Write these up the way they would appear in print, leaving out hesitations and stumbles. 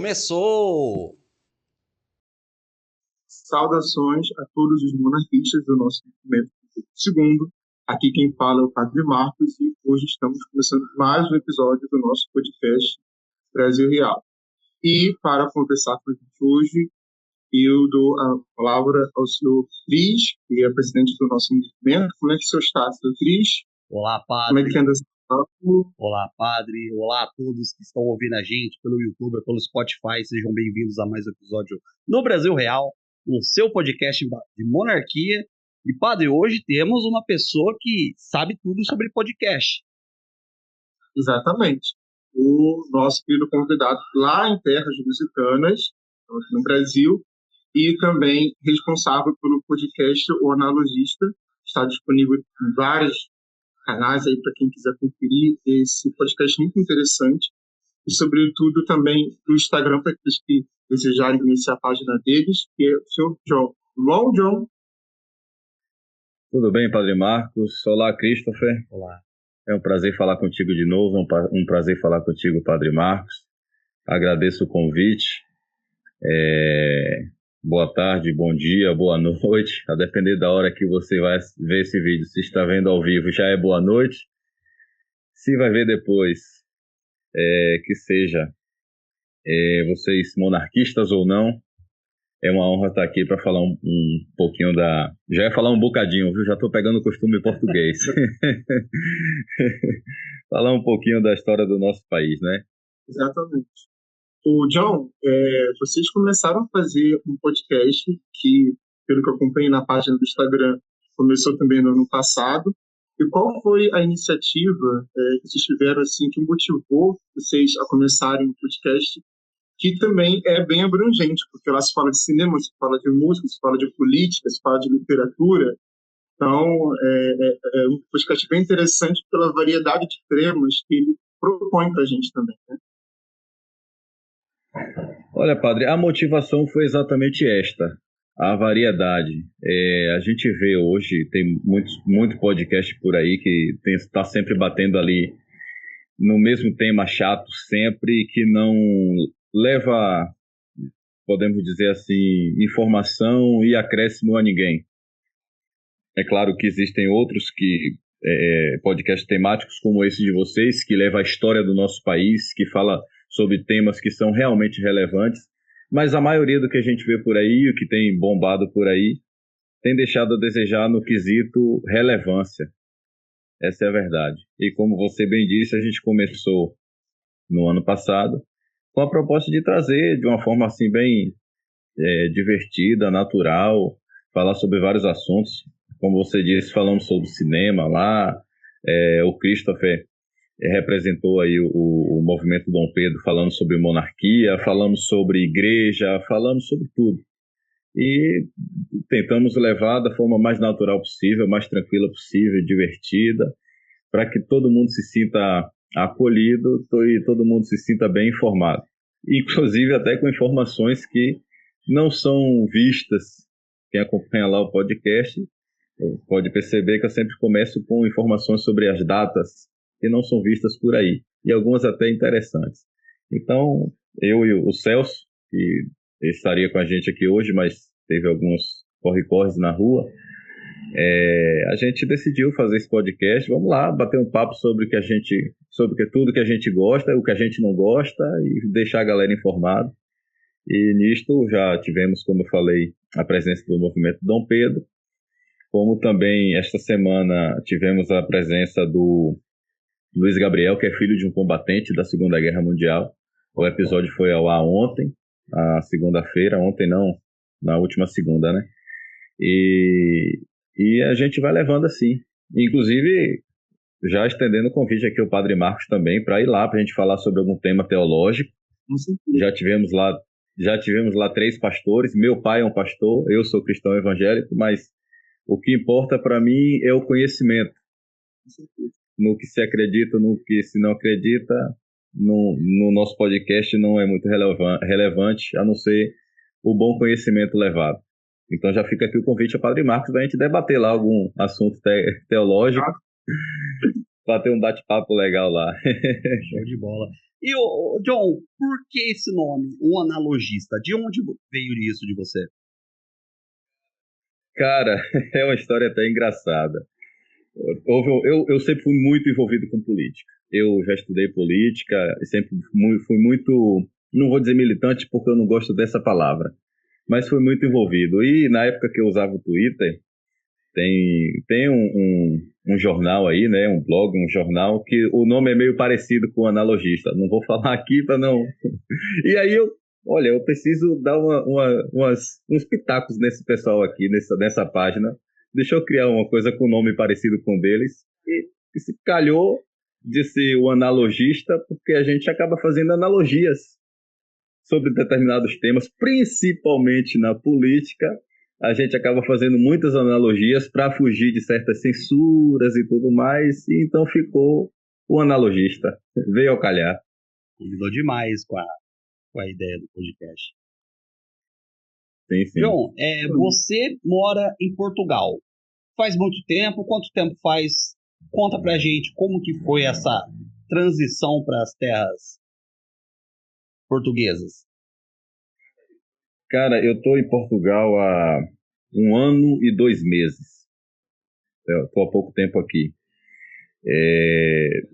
Começou! Saudações a todos os monarquistas do nosso movimento segundo. Aqui quem fala é o Padre Marcos e hoje estamos começando mais um episódio do nosso podcast Brasil Real. E para conversar com a gente hoje, eu dou a palavra ao senhor Cris, que é presidente do nosso movimento. Como é que o senhor está, senhor Cris? Olá, Padre. Como é que anda esse papo? Olá, Padre. Olá a todos que estão ouvindo a gente pelo YouTube, pelo Spotify. Sejam bem-vindos a mais um episódio no Brasil Real, o seu podcast de monarquia. E, Padre, hoje temos uma pessoa que sabe tudo sobre podcast. Exatamente. O nosso querido convidado lá em terras lusitanas, aqui no Brasil, e também responsável pelo podcast O Analogista. Está disponível em vários canais aí para quem quiser conferir esse podcast muito interessante. E, sobretudo, também no Instagram, para aqueles que desejarem conhecer a página deles, que é o Sr. John. Bom, John? Tudo bem, Padre Marcos? Olá, Christopher. Olá. É um prazer falar contigo de novo, um prazer falar contigo, Padre Marcos. Agradeço o convite. Boa tarde, bom dia, boa noite. A depender da hora que você vai ver esse vídeo, se está vendo ao vivo, já é boa noite. Se vai ver depois, que seja vocês monarquistas ou não, é uma honra estar aqui para falar um pouquinho da... Já ia falar um bocadinho, viu? Já estou pegando o costume português. Falar um pouquinho da história do nosso país, né? Exatamente. O John, vocês começaram a fazer um podcast que, pelo que eu acompanhei na página do Instagram, começou também no ano passado. E qual foi a iniciativa que vocês tiveram, assim, que motivou vocês a começarem um podcast que também é bem abrangente, porque lá se fala de cinema, se fala de música, se fala de política, se fala de literatura. Então, é um podcast bem interessante pela variedade de temas que ele propõe para a gente também, né? Olha, Padre, a motivação foi exatamente esta, a variedade. A gente vê hoje, tem muito podcast por aí que está sempre batendo ali no mesmo tema chato sempre, que não leva, podemos dizer assim, informação e acréscimo a ninguém. É claro que existem outros podcasts temáticos como esse de vocês, que leva a história do nosso país, que fala sobre temas que são realmente relevantes, mas a maioria do que a gente vê por aí, o que tem bombado por aí, tem deixado a desejar no quesito relevância. Essa é a verdade. E como você bem disse, a gente começou no ano passado com a proposta de trazer de uma forma assim bem divertida, natural, falar sobre vários assuntos. Como você disse, falamos sobre cinema lá, o Christopher representou aí o movimento Dom Pedro, falando sobre monarquia, falamos sobre igreja, falamos sobre tudo. E tentamos levar da forma mais natural possível, mais tranquila possível, divertida, para que todo mundo se sinta acolhido e todo mundo se sinta bem informado. Inclusive até com informações que não são vistas. Quem acompanha lá o podcast pode perceber que eu sempre começo com informações sobre as datas que não são vistas por aí, e algumas até interessantes. Então, eu e o Celso, que estaria com a gente aqui hoje, mas teve alguns corre-corres na rua, a gente decidiu fazer esse podcast. Vamos lá, bater um papo sobre tudo que a gente gosta, o que a gente não gosta, e deixar a galera informada. E nisto já tivemos, como eu falei, a presença do movimento Dom Pedro, como também esta semana tivemos a presença do Luiz Gabriel, que é filho de um combatente da Segunda Guerra Mundial. O episódio foi ao ar ontem, na segunda-feira, ontem não, na última segunda, né? E a gente vai levando assim. Inclusive, já estendendo o convite aqui ao Padre Marcos também, para ir lá, para a gente falar sobre algum tema teológico. Já tivemos lá 3 pastores. Meu pai é um pastor, eu sou cristão evangélico, mas o que importa para mim é o conhecimento. No que se acredita, no que se não acredita, no nosso podcast não é muito relevante, a não ser o bom conhecimento levado. Então já fica aqui o convite ao Padre Marcos para a gente debater lá algum assunto teológico, bater um bate-papo legal lá. Show de bola. E, John, por que esse nome, o analogista? De onde veio isso de você? Cara, é uma história até engraçada. Eu sempre fui muito envolvido com política. Eu já estudei política e sempre fui muito, não vou dizer militante porque eu não gosto dessa palavra, mas fui muito envolvido. E na época que eu usava o Twitter, tem um jornal aí, né, um blog, um jornal, que o nome é meio parecido com o analogista. Não vou falar aqui para não. E aí olha, eu preciso dar uns pitacos nesse pessoal aqui, nessa página. Deixa eu criar uma coisa com nome parecido com o deles. E se calhou de ser o analogista, porque a gente acaba fazendo analogias sobre determinados temas, principalmente na política. A gente acaba fazendo muitas analogias para fugir de certas censuras e tudo mais, e então ficou o analogista. Veio ao calhar. Combinou demais com a ideia do podcast. Sim, sim. John, você mora em Portugal. Faz muito tempo? Quanto tempo faz? Conta pra gente como que foi essa transição para as terras portuguesas. Cara, eu tô em Portugal há 1 ano e 2 meses. Eu tô há pouco tempo aqui.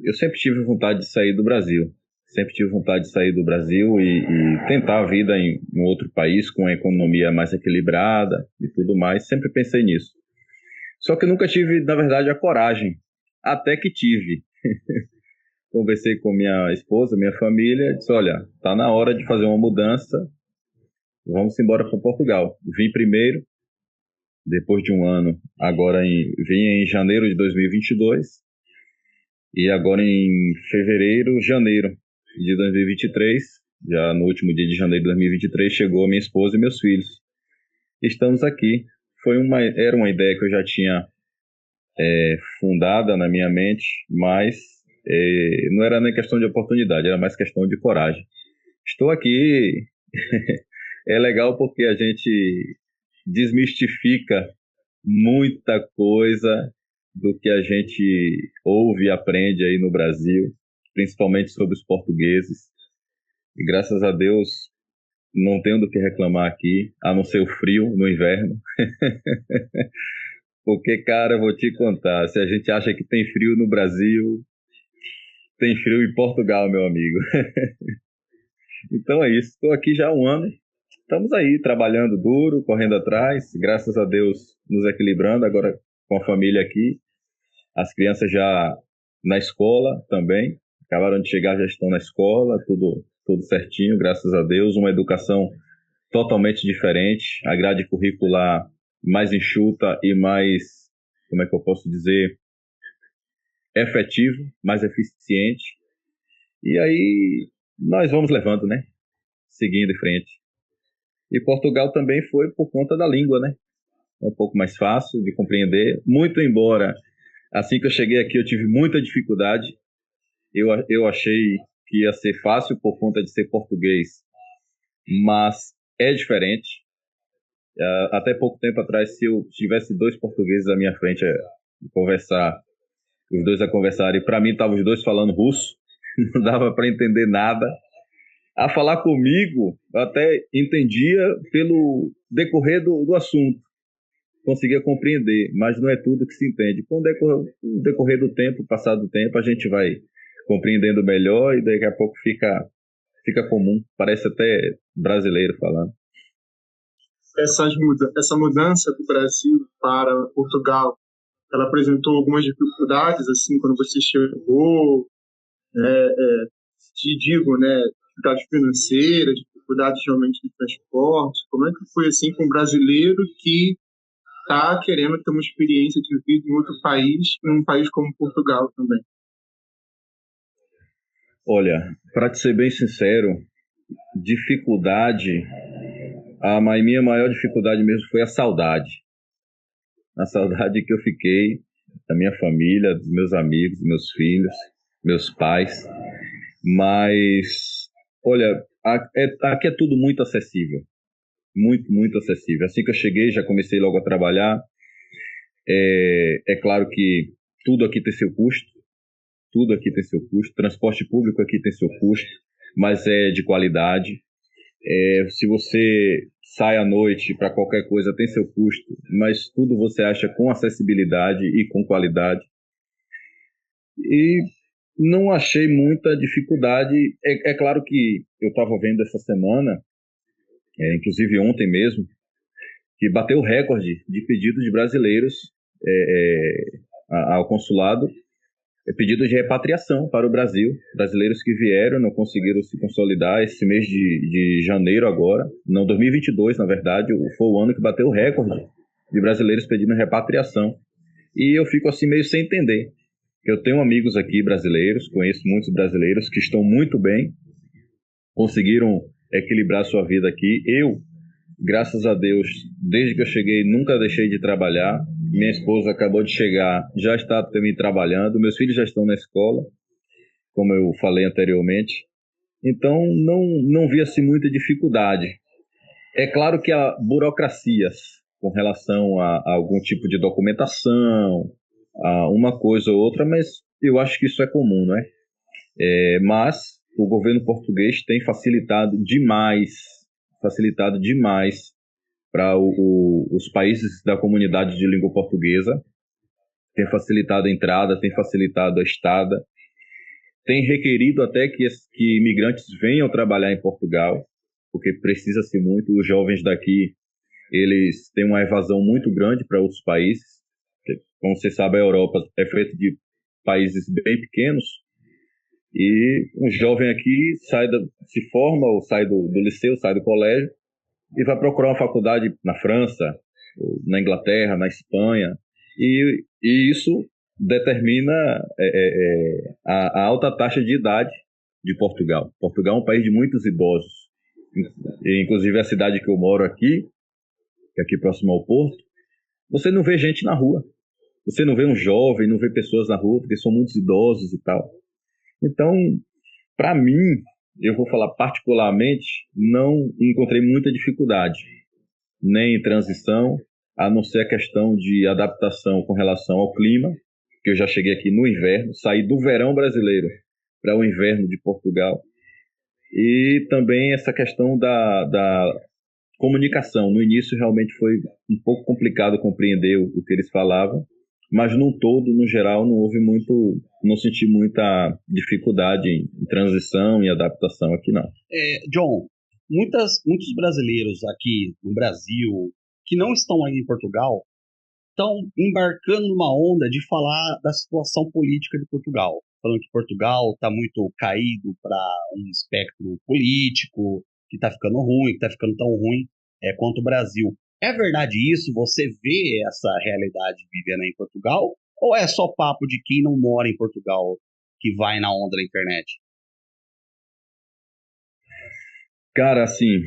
Eu sempre tive vontade de sair do Brasil. Sempre tive vontade de sair do Brasil e tentar a vida em um outro país com a economia mais equilibrada e tudo mais. Sempre pensei nisso. Só que nunca tive, na verdade, a coragem. Até que tive. Conversei com minha esposa, minha família, disse, olha, tá na hora de fazer uma mudança, vamos embora para Portugal. Vim primeiro, depois de 1 ano, vim em janeiro de 2022, e agora em janeiro de 2023, já no último dia de janeiro de 2023, chegou a minha esposa e meus filhos. Estamos aqui. Era uma ideia que eu já tinha fundada na minha mente, mas não era nem questão de oportunidade, era mais questão de coragem. Estou aqui. É legal porque a gente desmistifica muita coisa do que a gente ouve e aprende aí no Brasil, principalmente sobre os portugueses. E graças a Deus não tenho do que reclamar aqui, a não ser o frio no inverno. Porque, cara, eu vou te contar, se a gente acha que tem frio no Brasil, tem frio em Portugal, meu amigo. Então é isso, estou aqui já há 1 ano. Estamos aí trabalhando duro, correndo atrás, graças a Deus nos equilibrando agora com a família aqui. As crianças já na escola também, acabaram de chegar, já estão na escola, tudo certinho, graças a Deus. Uma educação totalmente diferente, a grade curricular mais enxuta e mais, como é que eu posso dizer, efetivo, mais eficiente. E aí nós vamos levando, né? Seguindo em frente. E Portugal também foi por conta da língua, né? É um pouco mais fácil de compreender, muito embora assim que eu cheguei aqui eu tive muita dificuldade. Eu achei que ia ser fácil por conta de ser português, mas é diferente. Até pouco tempo atrás, se eu tivesse 2 portugueses à minha frente conversar, os dois a conversar, e para mim estavam os dois falando russo, não dava para entender nada. A falar comigo, eu até entendia pelo decorrer do assunto, conseguia compreender, mas não é tudo que se entende. Com o decorrer do tempo, passar do tempo, a gente vai compreendendo melhor e daqui a pouco fica comum, parece até brasileiro falando. Essa mudança do Brasil para Portugal, ela apresentou algumas dificuldades, assim, quando você chegou, te digo, né, dificuldades financeiras, dificuldades realmente de transporte. Como é que foi, assim, com um brasileiro que está querendo ter uma experiência de vida em outro país, em um país como Portugal também? Olha, para te ser bem sincero, a minha maior dificuldade mesmo foi a saudade. A saudade que eu fiquei da minha família, dos meus amigos, dos meus filhos, meus pais. Mas, olha, aqui é tudo muito acessível. Muito, muito acessível. Assim que eu cheguei, já comecei logo a trabalhar. É claro que tudo aqui tem seu custo. tudo aqui tem seu custo, transporte público aqui tem seu custo, mas é de qualidade. Se você sai à noite para qualquer coisa, tem seu custo, mas tudo você acha com acessibilidade e com qualidade. E não achei muita dificuldade. É claro que eu estava vendo essa semana, inclusive ontem mesmo, que bateu o recorde de pedidos de brasileiros ao consulado, pedidos de repatriação para o Brasil, brasileiros que vieram, não conseguiram se consolidar esse mês de janeiro agora, não, 2022 na verdade, foi o ano que bateu o recorde de brasileiros pedindo repatriação, e eu fico assim meio sem entender. Eu tenho amigos aqui brasileiros, conheço muitos brasileiros que estão muito bem, conseguiram equilibrar sua vida aqui. Eu, graças a Deus, desde que eu cheguei, nunca deixei de trabalhar. Minha esposa acabou de chegar, já está também trabalhando. Meus filhos já estão na escola, como eu falei anteriormente. Então, não vi assim muita dificuldade. É claro que há burocracias com relação a algum tipo de documentação, a uma coisa ou outra, mas eu acho que isso é comum, não é? Mas o governo português tem facilitado demais para os países da comunidade de língua portuguesa, tem facilitado a entrada, tem facilitado a estada, tem requerido até que imigrantes venham trabalhar em Portugal, porque precisa-se muito. Os jovens daqui, eles têm uma evasão muito grande para outros países. Como você sabe, a Europa é feita de países bem pequenos, e um jovem aqui se forma, ou sai do liceu, sai do colégio, e vai procurar uma faculdade na França, na Inglaterra, na Espanha, e isso determina a alta taxa de idade de Portugal. Portugal é um país de muitos idosos, inclusive a cidade que eu moro aqui, que é aqui próximo ao Porto, você não vê gente na rua, você não vê um jovem, não vê pessoas na rua, porque são muitos idosos e tal. Então, para mim, eu vou falar particularmente, não encontrei muita dificuldade, nem em transição, a não ser a questão de adaptação com relação ao clima, que eu já cheguei aqui no inverno, saí do verão brasileiro para o inverno de Portugal, e também essa questão da comunicação. No início realmente foi um pouco complicado compreender o que eles falavam, mas no todo, no geral, não senti muita dificuldade em transição e adaptação aqui, não. John, muitos brasileiros aqui no Brasil, que não estão aí em Portugal, estão embarcando numa onda de falar da situação política de Portugal, falando que Portugal está muito caído para um espectro político, que está ficando ruim, que está ficando tão ruim quanto o Brasil. É verdade isso? Você vê essa realidade vivendo aí em Portugal? Ou é só papo de quem não mora em Portugal que vai na onda da internet? Cara, assim,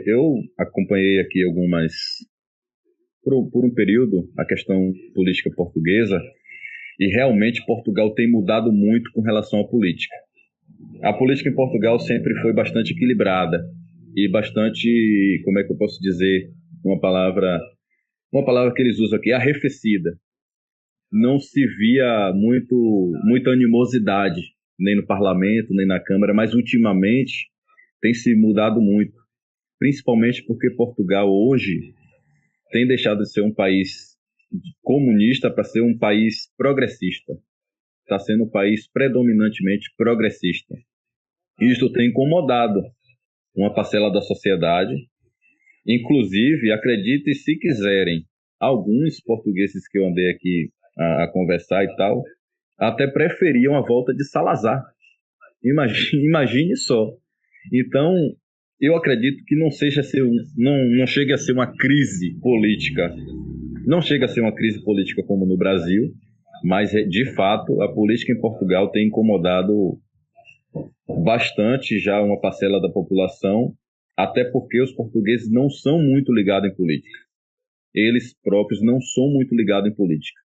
eu acompanhei aqui por um período, a questão política portuguesa, e realmente Portugal tem mudado muito com relação à política. A política em Portugal sempre foi bastante equilibrada e bastante, como é que eu posso dizer, uma palavra que eles usam aqui, arrefecida. Não se via muita animosidade, nem no parlamento, nem na Câmara, mas ultimamente tem se mudado muito, principalmente porque Portugal hoje tem deixado de ser um país comunista para ser um país progressista. Está sendo um país predominantemente progressista. Isso tem incomodado uma parcela da sociedade. Inclusive, acredite se quiserem, alguns portugueses que eu andei aqui a conversar e tal, até preferiam a volta de Salazar. Imagine só. Então, eu acredito que não chegue a ser uma crise política. Não chega a ser uma crise política como no Brasil, mas, de fato, a política em Portugal tem incomodado bastante já uma parcela da população, até porque os portugueses não são muito ligados em política. Eles próprios não são muito ligados em política.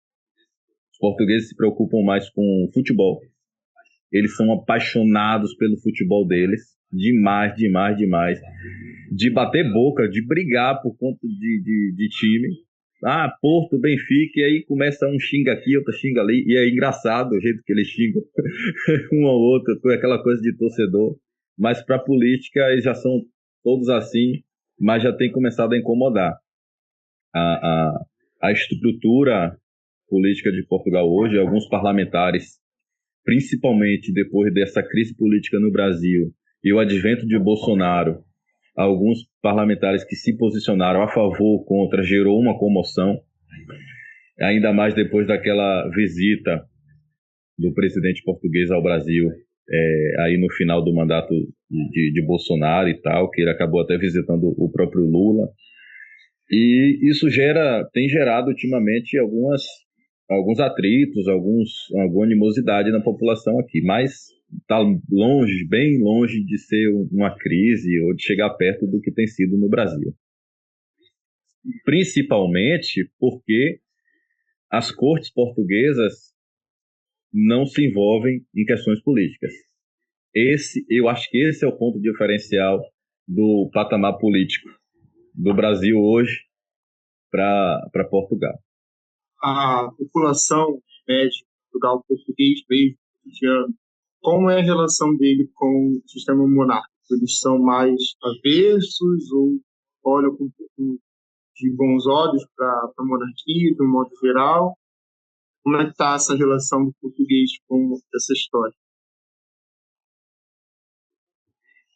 Os portugueses se preocupam mais com futebol. Eles são apaixonados pelo futebol deles, demais. De bater boca, de brigar por conta de time. Porto, Benfica, e aí começa um xinga aqui, outro xinga ali, e é engraçado o jeito que eles xingam um ao outro, com aquela coisa de torcedor, mas para a política eles já são todos assim, mas já tem começado a incomodar. A estrutura política de Portugal hoje, alguns parlamentares, principalmente depois dessa crise política no Brasil e o advento de Bolsonaro, alguns parlamentares que se posicionaram a favor ou contra, gerou uma comoção, ainda mais depois daquela visita do presidente português ao Brasil, aí no final do mandato de Bolsonaro e tal, que ele acabou até visitando o próprio Lula. E isso tem gerado ultimamente alguns atritos, alguma animosidade na população aqui, mas está longe, bem longe de ser uma crise ou de chegar perto do que tem sido no Brasil. Principalmente porque as cortes portuguesas não se envolvem em questões políticas. Eu acho que esse é o ponto diferencial do patamar político do Brasil hoje para Portugal. A população média de Portugal, português mesmo, cotidiano, como é a relação dele com o sistema monárquico? Eles são mais avessos ou olham de bons olhos para a monarquia, de um modo geral? Como é que está essa relação do português com essa história?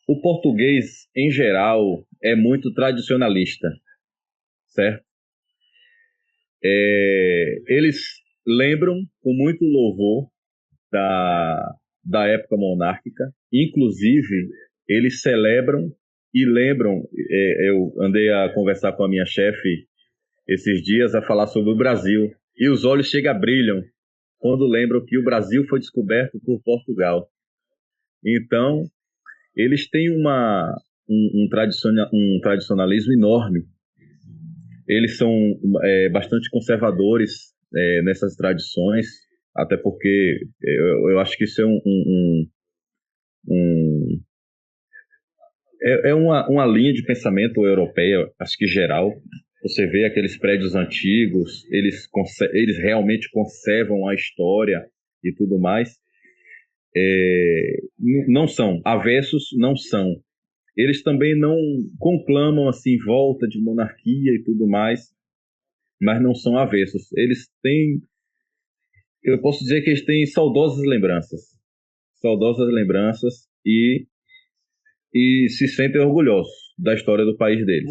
O português, em geral, é muito tradicionalista, certo? Eles lembram com muito louvor da época monárquica, inclusive eles celebram e lembram. Eu andei a conversar com a minha chefe esses dias a falar sobre o Brasil, e os olhos brilham quando lembram que o Brasil foi descoberto por Portugal. Então, eles têm um tradicionalismo enorme. Eles são bastante conservadores nessas tradições, até porque eu acho que isso é uma linha de pensamento europeia, acho que geral. Você vê aqueles prédios antigos, eles realmente conservam a história e tudo mais. Não são avessos, não são. Eles também não conclamam assim volta de monarquia e tudo mais, mas não são avessos. Eu posso dizer que eles têm saudosas lembranças e se sentem orgulhosos da história do país deles.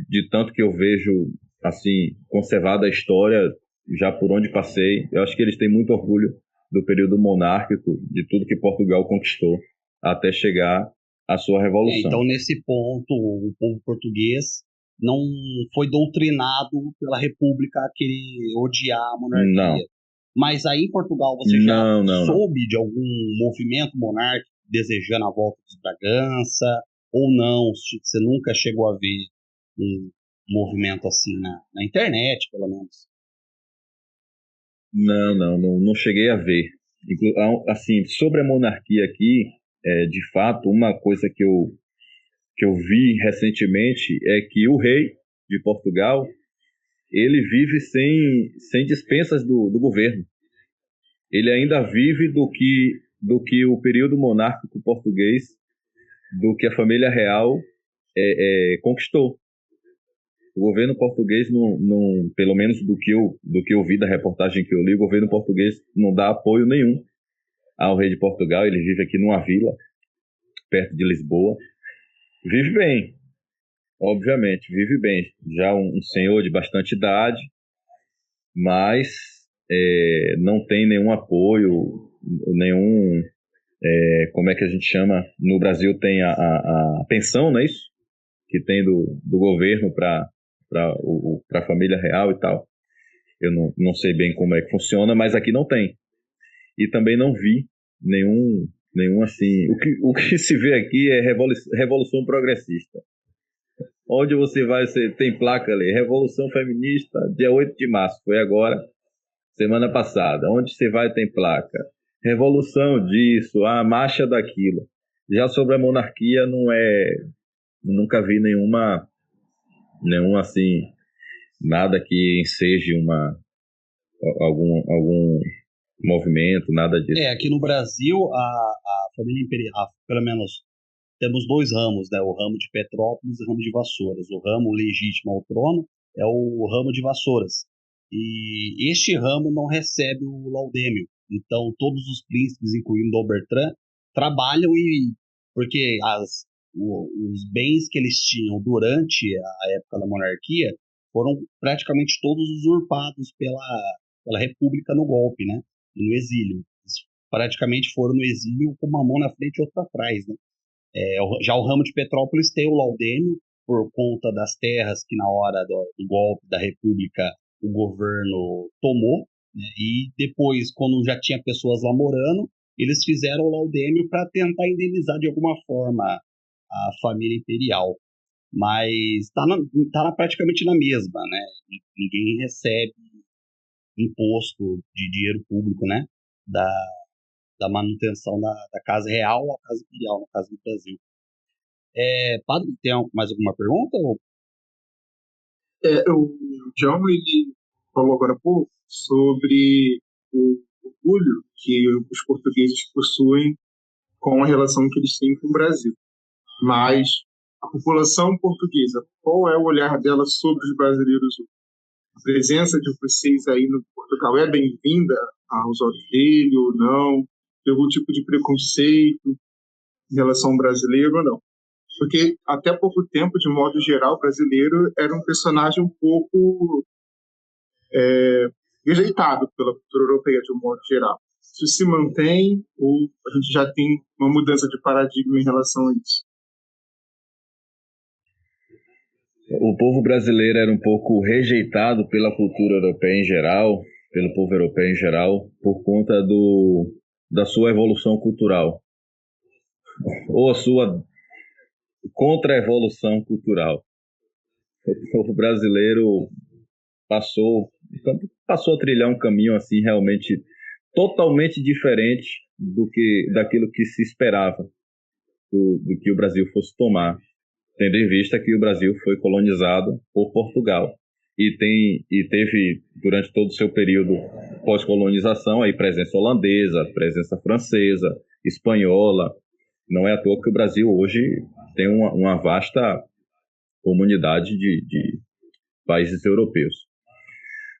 De tanto que eu vejo assim conservada a história já por onde passei, eu acho que eles têm muito orgulho do período monárquico, de tudo que Portugal conquistou até chegar à sua revolução. Então, nesse ponto, o povo português não foi doutrinado pela República a querer odiar a monarquia. Não. Mas aí em Portugal você já soube de algum movimento monárquico desejando a volta dos Bragança, ou não? Você nunca chegou a ver um movimento assim na internet, pelo menos? Não cheguei a ver. Assim, sobre a monarquia aqui, de fato, uma coisa que eu vi recentemente é que o rei de Portugal, ele vive sem dispensas do governo. Ele ainda vive do que o período monárquico português, do que a família real conquistou. O governo português, não, pelo menos do que eu vi da reportagem que eu li, o governo português não dá apoio nenhum ao rei de Portugal. Ele vive aqui numa vila, perto de Lisboa. Vive bem, obviamente, vive bem. Já um senhor de bastante idade, mas não tem nenhum apoio, como é que a gente chama? No Brasil tem a pensão, não é isso? Que tem do governo para a família real e tal. Eu não sei bem como é que funciona, mas aqui não tem. E também não vi nenhum assim... O que se vê aqui é revolução progressista. Onde você vai, você tem placa ali, Revolução Feminista, dia 8 de março, foi agora, semana passada. Onde você vai tem placa. Revolução disso, a marcha daquilo. Já sobre a monarquia nunca vi nenhum assim Nada que enseje algum movimento, nada disso. Aqui no Brasil, a família imperial, pelo menos, temos dois ramos, né? O ramo de Petrópolis e o ramo de Vassouras. O ramo legítimo ao trono é o ramo de Vassouras. E este ramo não recebe o laudêmio. Então, todos os príncipes, incluindo Dom Bertrand, trabalham porque os bens que eles tinham durante a época da monarquia foram praticamente todos usurpados pela República no golpe, né? E no exílio. Eles praticamente foram no exílio com uma mão na frente e outra atrás, né? Já o ramo de Petrópolis tem o laudêmio por conta das terras que na hora do golpe da República o governo tomou, né? E depois, quando já tinha pessoas lá morando, eles fizeram o laudêmio para tentar indenizar de alguma forma a família imperial. Mas tá praticamente na mesma, né? Ninguém recebe imposto de dinheiro público, né? Da manutenção da Casa Real ou a Casa Imperial, no caso do Brasil. Padre, tem mais alguma pergunta? O John, ele falou agora há pouco sobre o orgulho que os portugueses possuem com a relação que eles têm com o Brasil. Mas a população portuguesa, qual é o olhar dela sobre os brasileiros? A presença de vocês aí no Portugal é bem-vinda aos olhos dele ou não? Tem algum tipo de preconceito em relação ao brasileiro ou não? Porque até pouco tempo, de modo geral, o brasileiro era um personagem um pouco rejeitado pela cultura europeia, de um modo geral. Isso se mantém ou a gente já tem uma mudança de paradigma em relação a isso? O povo brasileiro era um pouco rejeitado pela cultura europeia em geral, pelo povo europeu em geral, por conta da sua evolução cultural, ou a sua contra-evolução cultural. O povo brasileiro passou a trilhar um caminho assim realmente totalmente diferente daquilo que se esperava do que o Brasil fosse tomar, tendo em vista que o Brasil foi colonizado por Portugal e teve durante todo o seu período pós-colonização aí presença holandesa, presença francesa, espanhola. Não é à toa que o Brasil hoje tem uma vasta comunidade de países europeus.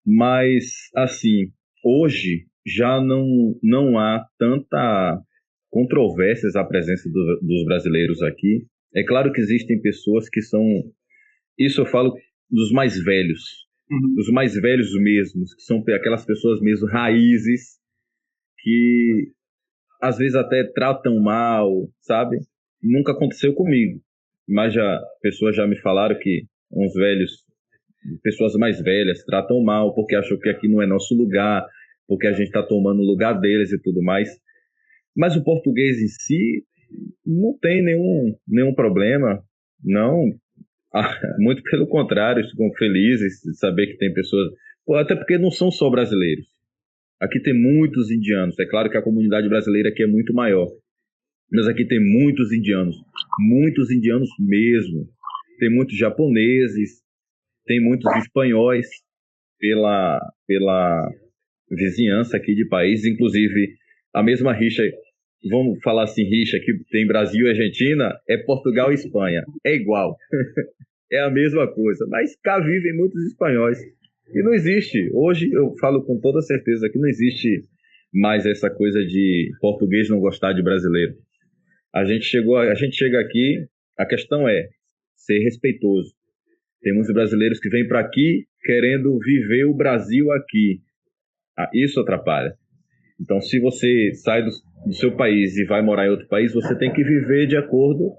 Mas, assim, hoje já não há tanta controvérsias à presença dos brasileiros aqui. É claro que existem pessoas que são... Isso eu falo dos mais velhos, dos mais velhos mesmos, que são aquelas pessoas mesmo raízes, que às vezes até tratam mal, sabe? Nunca aconteceu comigo, mas pessoas já me falaram que uns velhos, pessoas mais velhas, tratam mal porque acham que aqui não é nosso lugar, porque a gente está tomando o lugar deles e tudo mais. Mas o português em si não tem nenhum problema, não. Muito pelo contrário, ficam felizes de saber que tem pessoas... Até porque não são só brasileiros. Aqui tem muitos indianos. É claro que a comunidade brasileira aqui é muito maior, mas aqui tem muitos indianos mesmo. Tem muitos japoneses, tem muitos espanhóis pela vizinhança aqui de países, inclusive a mesma rixa, vamos falar assim, rixa que tem Brasil e Argentina, é Portugal e Espanha, é igual, é a mesma coisa, mas cá vivem muitos espanhóis, e não existe, hoje eu falo com toda certeza que não existe mais essa coisa de português não gostar de brasileiro. A gente chega aqui, a questão é ser respeitoso. Tem muitos brasileiros que vêm para aqui querendo viver o Brasil aqui. Isso atrapalha. Então, se você sai do seu país e vai morar em outro país, você tem que viver de acordo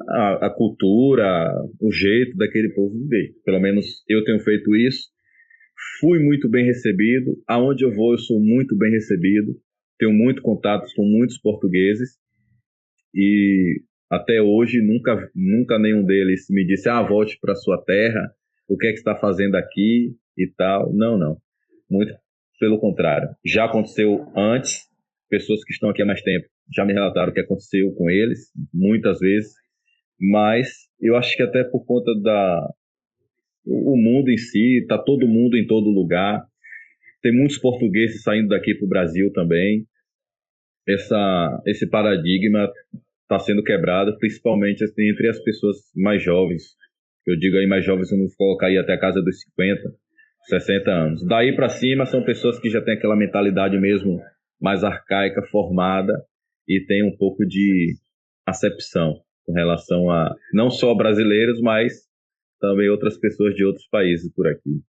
a cultura, o jeito daquele povo viver. Pelo menos eu tenho feito isso. Fui muito bem recebido. Aonde eu vou, eu sou muito bem recebido. Tenho muito contatos com muitos portugueses. E até hoje, nunca nenhum deles me disse, volte para sua terra, o que é que está fazendo aqui e tal. Não. Muito pelo contrário. Já aconteceu antes, pessoas que estão aqui há mais tempo já me relataram o que aconteceu com eles, muitas vezes, mas eu acho que até por conta o mundo em si, está todo mundo em todo lugar. Tem muitos portugueses saindo daqui para o Brasil também. Esse paradigma está sendo quebrado, principalmente assim, entre as pessoas mais jovens. Eu digo aí mais jovens, vamos colocar aí até a casa dos 50, 60 anos. Daí para cima são pessoas que já têm aquela mentalidade mesmo mais arcaica, formada, e tem um pouco de acepção com relação a não só brasileiros, mas também outras pessoas de outros países por aqui.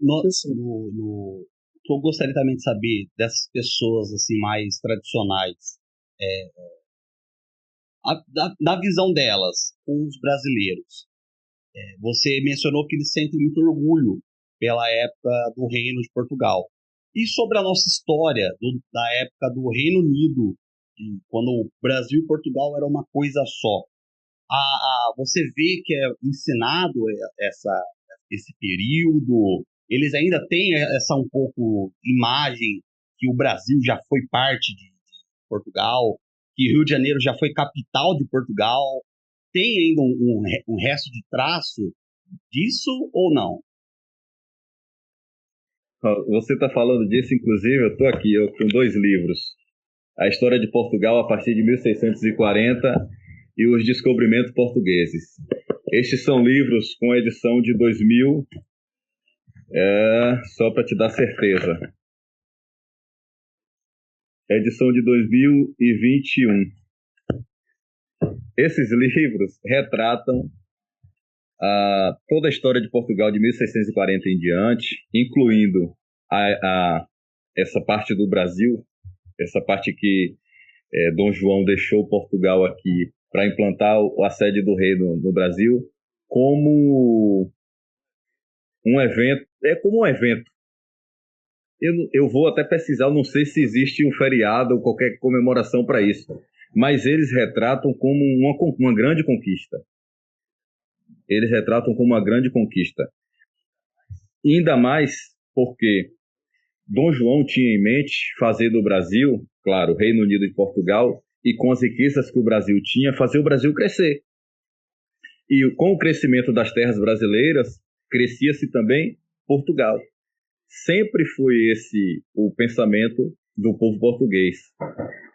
O que eu gostaria também de saber dessas pessoas assim mais tradicionais, da visão delas com os brasileiros. Você mencionou que eles sentem muito orgulho pela época do Reino de Portugal. E sobre a nossa história da época do Reino Unido, quando o Brasil e Portugal eram uma coisa só. Você vê que é ensinado esse período, eles ainda têm essa um pouco imagem que o Brasil já foi parte de Portugal, que Rio de Janeiro já foi capital de Portugal. Tem ainda um resto de traço disso ou não? Você está falando disso, inclusive, eu estou aqui com 2 livros. A História de Portugal a partir de 1640 e Os Descobrimentos Portugueses. Estes são livros com edição de 2000, só para te dar certeza. Edição de 2021. Esses livros retratam toda a história de Portugal de 1640 em diante, incluindo essa parte do Brasil, essa parte que Dom João deixou Portugal aqui para implantar a sede do rei no Brasil, como um evento. É como um evento. Eu vou até pesquisar, eu não sei se existe um feriado ou qualquer comemoração para isso, mas eles retratam como uma grande conquista. Eles retratam como uma grande conquista. E ainda mais porque Dom João tinha em mente fazer do Brasil, claro, Reino Unido e Portugal, e com as riquezas que o Brasil tinha, fazer o Brasil crescer. E com o crescimento das terras brasileiras, crescia-se também Portugal. Sempre foi esse o pensamento do povo português.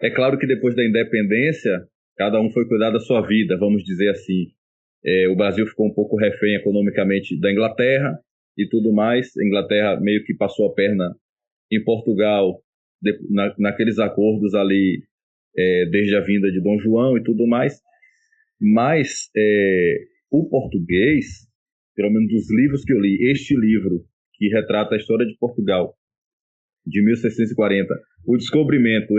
É claro que depois da independência, cada um foi cuidar da sua vida, vamos dizer assim. O Brasil ficou um pouco refém economicamente da Inglaterra e tudo mais. A Inglaterra meio que passou a perna em Portugal, naqueles acordos ali, desde a vinda de Dom João e tudo mais. Mas o português, pelo menos dos livros que eu li, este livro que retrata a história de Portugal, de 1640, o Descobrimento,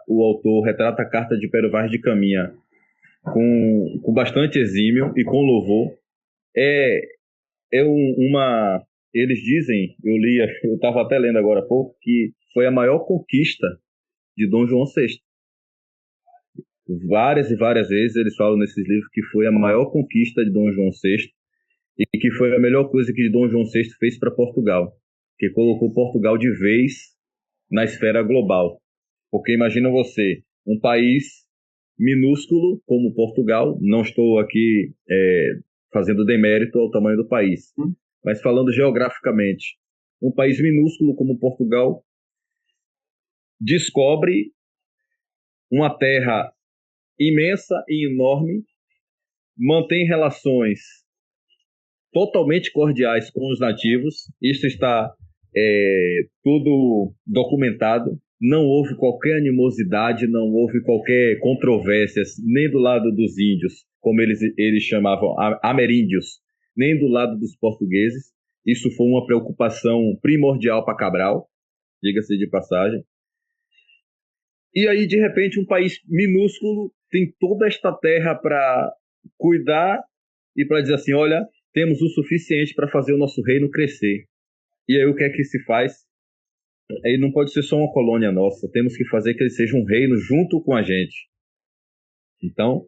o autor retrata a carta de Pero Vaz de Caminha com bastante exímio e com louvor. Eles dizem, eu estava até lendo agora há pouco, que foi a maior conquista de Dom João VI. Várias e várias vezes eles falam nesses livros que foi a maior conquista de Dom João VI e que foi a melhor coisa que Dom João VI fez para Portugal, que colocou Portugal de vez na esfera global. Porque imagina você, um país minúsculo como Portugal, não estou aqui fazendo demérito ao tamanho do país, mas falando geograficamente, um país minúsculo como Portugal descobre uma terra imensa e enorme, mantém relações totalmente cordiais com os nativos, isso está tudo documentado, não houve qualquer animosidade, não houve qualquer controvérsia, nem do lado dos índios, como eles chamavam ameríndios, nem do lado dos portugueses. Isso foi uma preocupação primordial para Cabral, diga-se de passagem. E aí, de repente, um país minúsculo tem toda esta terra para cuidar e para dizer assim, olha, temos o suficiente para fazer o nosso reino crescer. E aí o que é que se faz? Ele não pode ser só uma colônia nossa, temos que fazer que ele seja um reino junto com a gente. Então,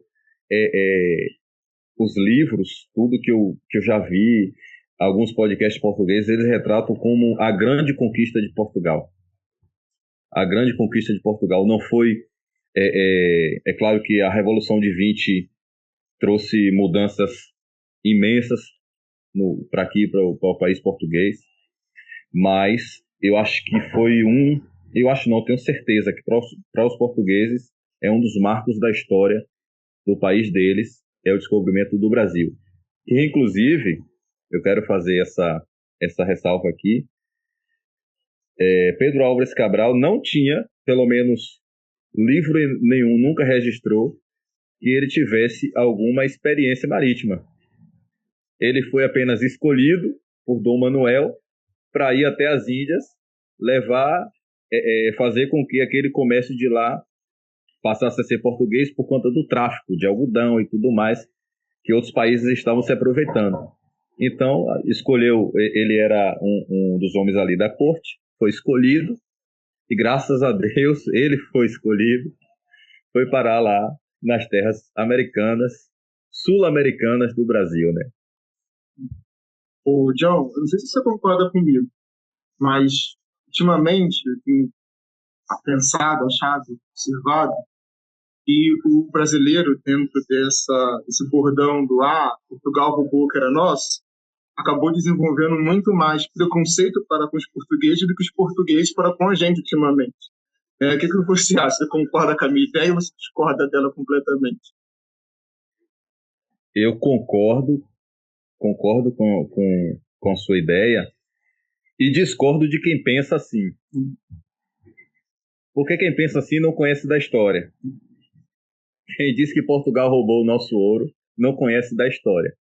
os livros, tudo que eu já vi, alguns podcasts portugueses, eles retratam como a grande conquista de Portugal. A grande conquista de Portugal não foi... É claro que a Revolução de 20 trouxe mudanças imensas, para aqui, para o país português, mas eu acho que eu acho não, tenho certeza que para os portugueses é um dos marcos da história do país deles, é o descobrimento do Brasil. E, inclusive, eu quero fazer essa ressalva aqui, Pedro Álvares Cabral não tinha, pelo menos livro nenhum, nunca registrou que ele tivesse alguma experiência marítima. Ele foi apenas escolhido por Dom Manuel para ir até as Índias, fazer com que aquele comércio de lá passasse a ser português por conta do tráfico de algodão e tudo mais, que outros países estavam se aproveitando. Então, ele era um dos homens ali da corte, foi escolhido, e graças a Deus ele foi escolhido, foi parar lá nas terras americanas, sul-americanas do Brasil, né? Ô, John, eu não sei se você concorda comigo, mas ultimamente eu tenho pensado, achado, observado, e o brasileiro, dentro desse bordão do Portugal roubou que era nosso, acabou desenvolvendo muito mais preconceito para com os portugueses do que os portugueses para com a gente ultimamente. O que você acha? Você concorda com a minha ideia ou você discorda dela completamente? Eu concordo com a sua ideia e discordo de quem pensa assim. Porque quem pensa assim não conhece da história. Quem diz que Portugal roubou o nosso ouro não conhece da história.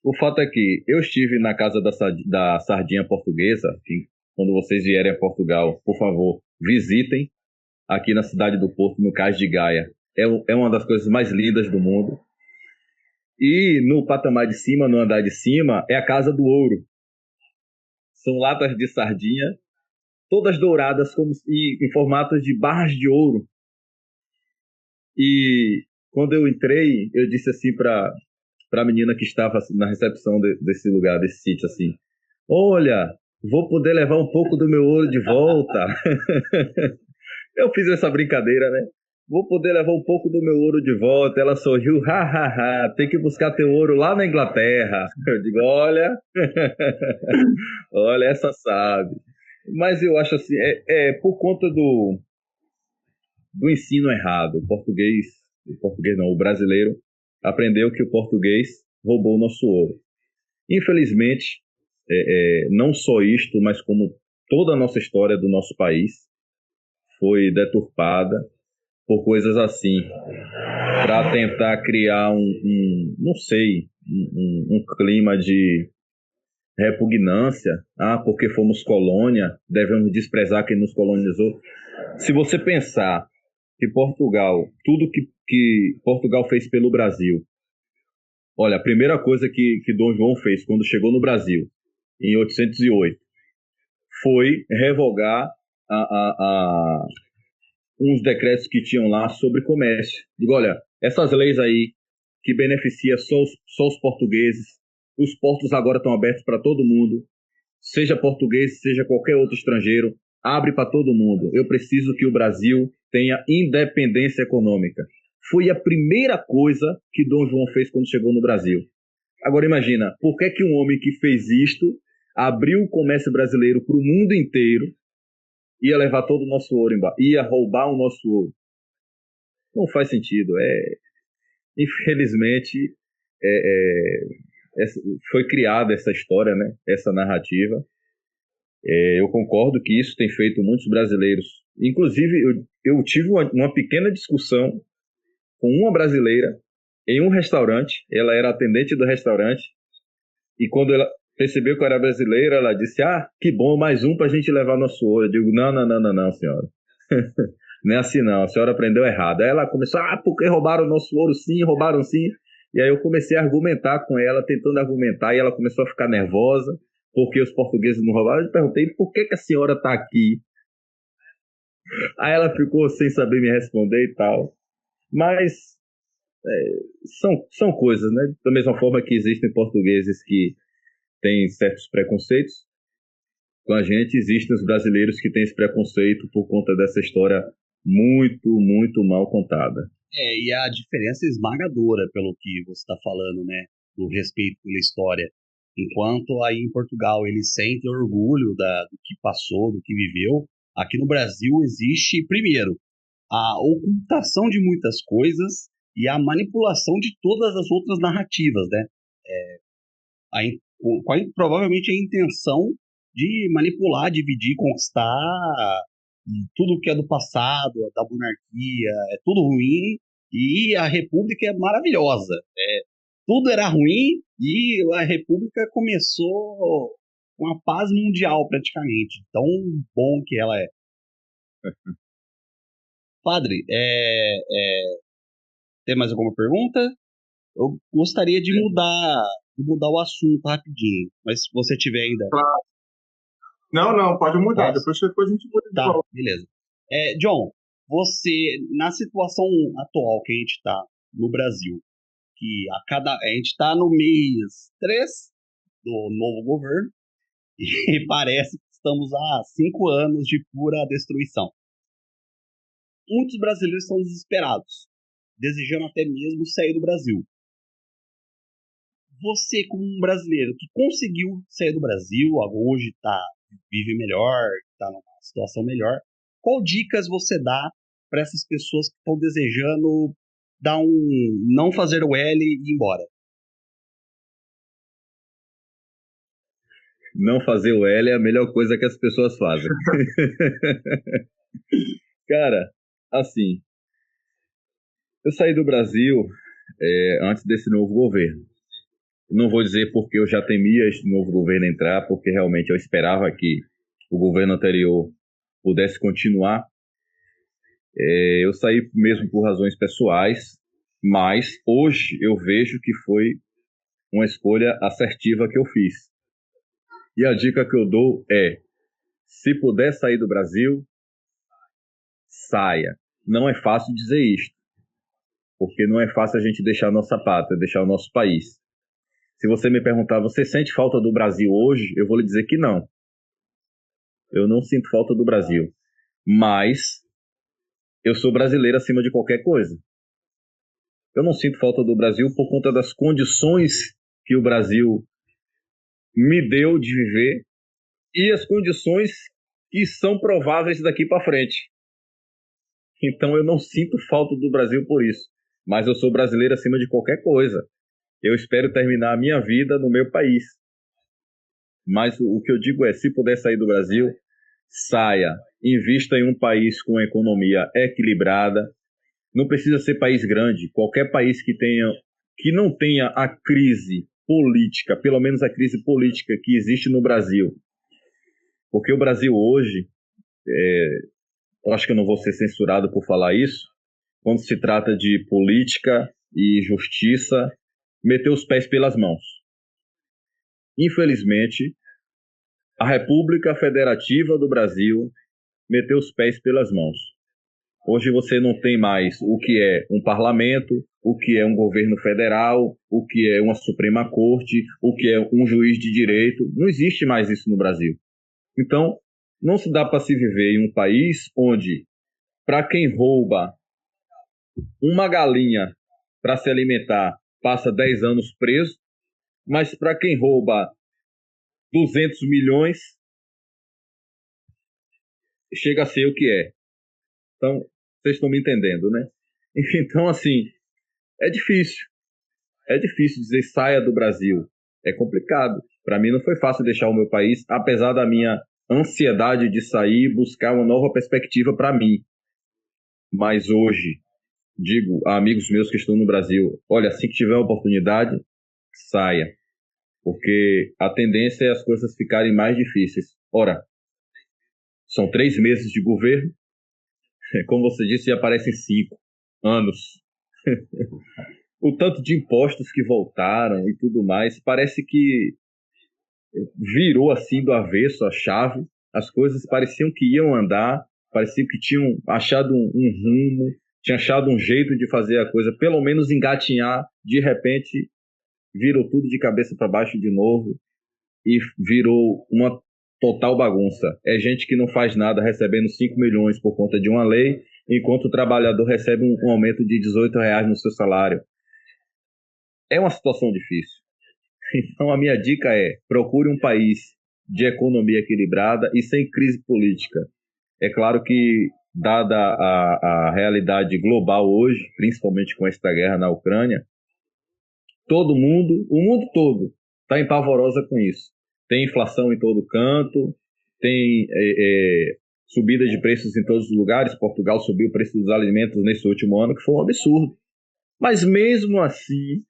O fato é que eu estive na casa da sardinha portuguesa, que quando vocês vierem a Portugal, por favor, visitem aqui na cidade do Porto, no Cais de Gaia. É uma das coisas mais lindas do mundo. E no patamar de cima, no andar de cima, é a Casa do Ouro. São latas de sardinha, todas douradas em formatos de barras de ouro. E quando eu entrei, eu disse assim para a menina que estava na recepção desse lugar, desse sítio, assim: olha, vou poder levar um pouco do meu ouro de volta. Eu fiz essa brincadeira, né? Vou poder levar um pouco do meu ouro de volta. Ela sorriu, tem que buscar teu ouro lá na Inglaterra. Eu digo, olha, olha, essa sabe. Mas eu acho assim, por conta do ensino errado. O português não, o brasileiro aprendeu que o português roubou o nosso ouro. Infelizmente, não só isto, mas como toda a nossa história do nosso país foi deturpada por coisas assim, para tentar criar não sei, um clima de repugnância, porque fomos colônia, devemos desprezar quem nos colonizou. Se você pensar que Portugal, tudo que Portugal fez pelo Brasil, olha, a primeira coisa que Dom João fez quando chegou no Brasil, em 808, foi revogar uns decretos que tinham lá sobre comércio. Digo, olha, essas leis aí que beneficiam só os portugueses, os portos agora estão abertos para todo mundo, seja português, seja qualquer outro estrangeiro, abre para todo mundo. Eu preciso que o Brasil tenha independência econômica. Foi a primeira coisa que Dom João fez quando chegou no Brasil. Agora imagina, por que um homem que fez isto, abriu o comércio brasileiro para o mundo inteiro, ia levar todo o nosso ouro embora, ia roubar o nosso ouro? Não faz sentido. Infelizmente, foi criada essa história, né? Essa narrativa. Eu concordo que isso tem feito muitos brasileiros. Inclusive, eu tive uma pequena discussão com uma brasileira em um restaurante. Ela era atendente do restaurante. E quando ela percebeu que eu era brasileira, ela disse: que bom, mais um para a gente levar nosso ouro. Eu digo: não, senhora. Não é assim não, a senhora aprendeu errado. Aí ela começou: porque roubaram o nosso ouro sim, roubaram sim. E aí eu comecei a argumentar com ela, tentando argumentar, e ela começou a ficar nervosa, porque os portugueses não roubaram. Eu perguntei: por que a senhora está aqui? Aí ela ficou sem saber me responder e tal. Mas são coisas, né? Da mesma forma que existem portugueses que têm certos preconceitos com a gente, existem os brasileiros que têm esse preconceito por conta dessa história muito, muito mal contada. E a diferença é esmagadora pelo que você está falando, né? do respeito pela história. Enquanto aí em Portugal eles sentem orgulho do que passou, do que viveu, aqui no Brasil existe, primeiro, a ocultação de muitas coisas e a manipulação de todas as outras narrativas, né? Provavelmente a intenção de manipular, dividir, conquistar e tudo que é do passado, da monarquia, é tudo ruim e a república é maravilhosa. Tudo era ruim e a república começou com a paz mundial praticamente. Tão bom que ela é. Padre, tem mais alguma pergunta? Eu gostaria de mudar o assunto rapidinho, mas se você tiver ainda. Claro. Não, pode mudar. Posso? Depois a gente muda de Tá, volta. beleza. John, você, na situação atual que a gente está no Brasil, que a gente está no mês 3 do novo governo e parece que estamos há 5 anos de pura destruição. Muitos brasileiros estão desesperados, desejando até mesmo sair do Brasil. Você, como um brasileiro que conseguiu sair do Brasil, hoje vive melhor, está numa situação melhor, qual dicas você dá para essas pessoas que estão desejando não fazer o L e ir embora? Não fazer o L é a melhor coisa que as pessoas fazem. Cara, assim, eu saí do Brasil antes desse novo governo. Não vou dizer porque eu já temia esse novo governo entrar, porque realmente eu esperava que o governo anterior pudesse continuar. Eu saí mesmo por razões pessoais, mas hoje eu vejo que foi uma escolha assertiva que eu fiz. E a dica que eu dou é, se puder sair do Brasil, saia. Não é fácil dizer isto, porque não é fácil a gente deixar a nossa pátria, deixar o nosso país. Se você me perguntar, você sente falta do Brasil hoje? Eu vou lhe dizer que não. Eu não sinto falta do Brasil. Mas eu sou brasileiro acima de qualquer coisa. Eu não sinto falta do Brasil por conta das condições que o Brasil me deu de viver e as condições que são prováveis daqui para frente. Então eu não sinto falta do Brasil por isso. Mas eu sou brasileiro acima de qualquer coisa. Eu espero terminar a minha vida no meu país. Mas o que eu digo é, se puder sair do Brasil, saia. Invista em um país com economia equilibrada. Não precisa ser país grande. Qualquer país que não tenha a crise política, pelo menos a crise política que existe no Brasil. Porque o Brasil hoje, eu acho que eu não vou ser censurado por falar isso, quando se trata de política e justiça, meteu os pés pelas mãos. Infelizmente, a República Federativa do Brasil meteu os pés pelas mãos. Hoje você não tem mais o que é um parlamento, o que é um governo federal, o que é uma Suprema Corte, o que é um juiz de direito. Não existe mais isso no Brasil. Então, não se dá para se viver em um país onde, para quem rouba uma galinha para se alimentar, passa 10 anos preso, mas para quem rouba 200 milhões, chega a ser o que é. Então, vocês estão me entendendo, né? Então, assim, é difícil. É difícil dizer saia do Brasil. É complicado. Para mim não foi fácil deixar o meu país, apesar da minha ansiedade de sair e buscar uma nova perspectiva para mim. Mas hoje, digo a amigos meus que estão no Brasil, olha, assim que tiver a oportunidade, saia. Porque a tendência é as coisas ficarem mais difíceis. Ora, são 3 meses de governo, como você disse, já parecem 5 anos. O tanto de impostos que voltaram e tudo mais, parece que virou assim do avesso a chave. As coisas pareciam que iam andar, pareciam que tinham achado um rumo, tinham achado um jeito de fazer a coisa, pelo menos engatinhar. De repente, virou tudo de cabeça para baixo de novo e virou uma total bagunça. É gente que não faz nada recebendo 5 milhões por conta de uma lei, enquanto o trabalhador recebe um aumento de R$18 no seu salário. É uma situação difícil. Então, a minha dica é: procure um país de economia equilibrada e sem crise política. É claro que, dada a realidade global hoje, principalmente com esta guerra na Ucrânia, todo mundo, o mundo todo, está em pavorosa com isso. Tem inflação em todo canto, tem subida de preços em todos os lugares. Portugal subiu o preço dos alimentos nesse último ano, que foi um absurdo. Mas mesmo assim,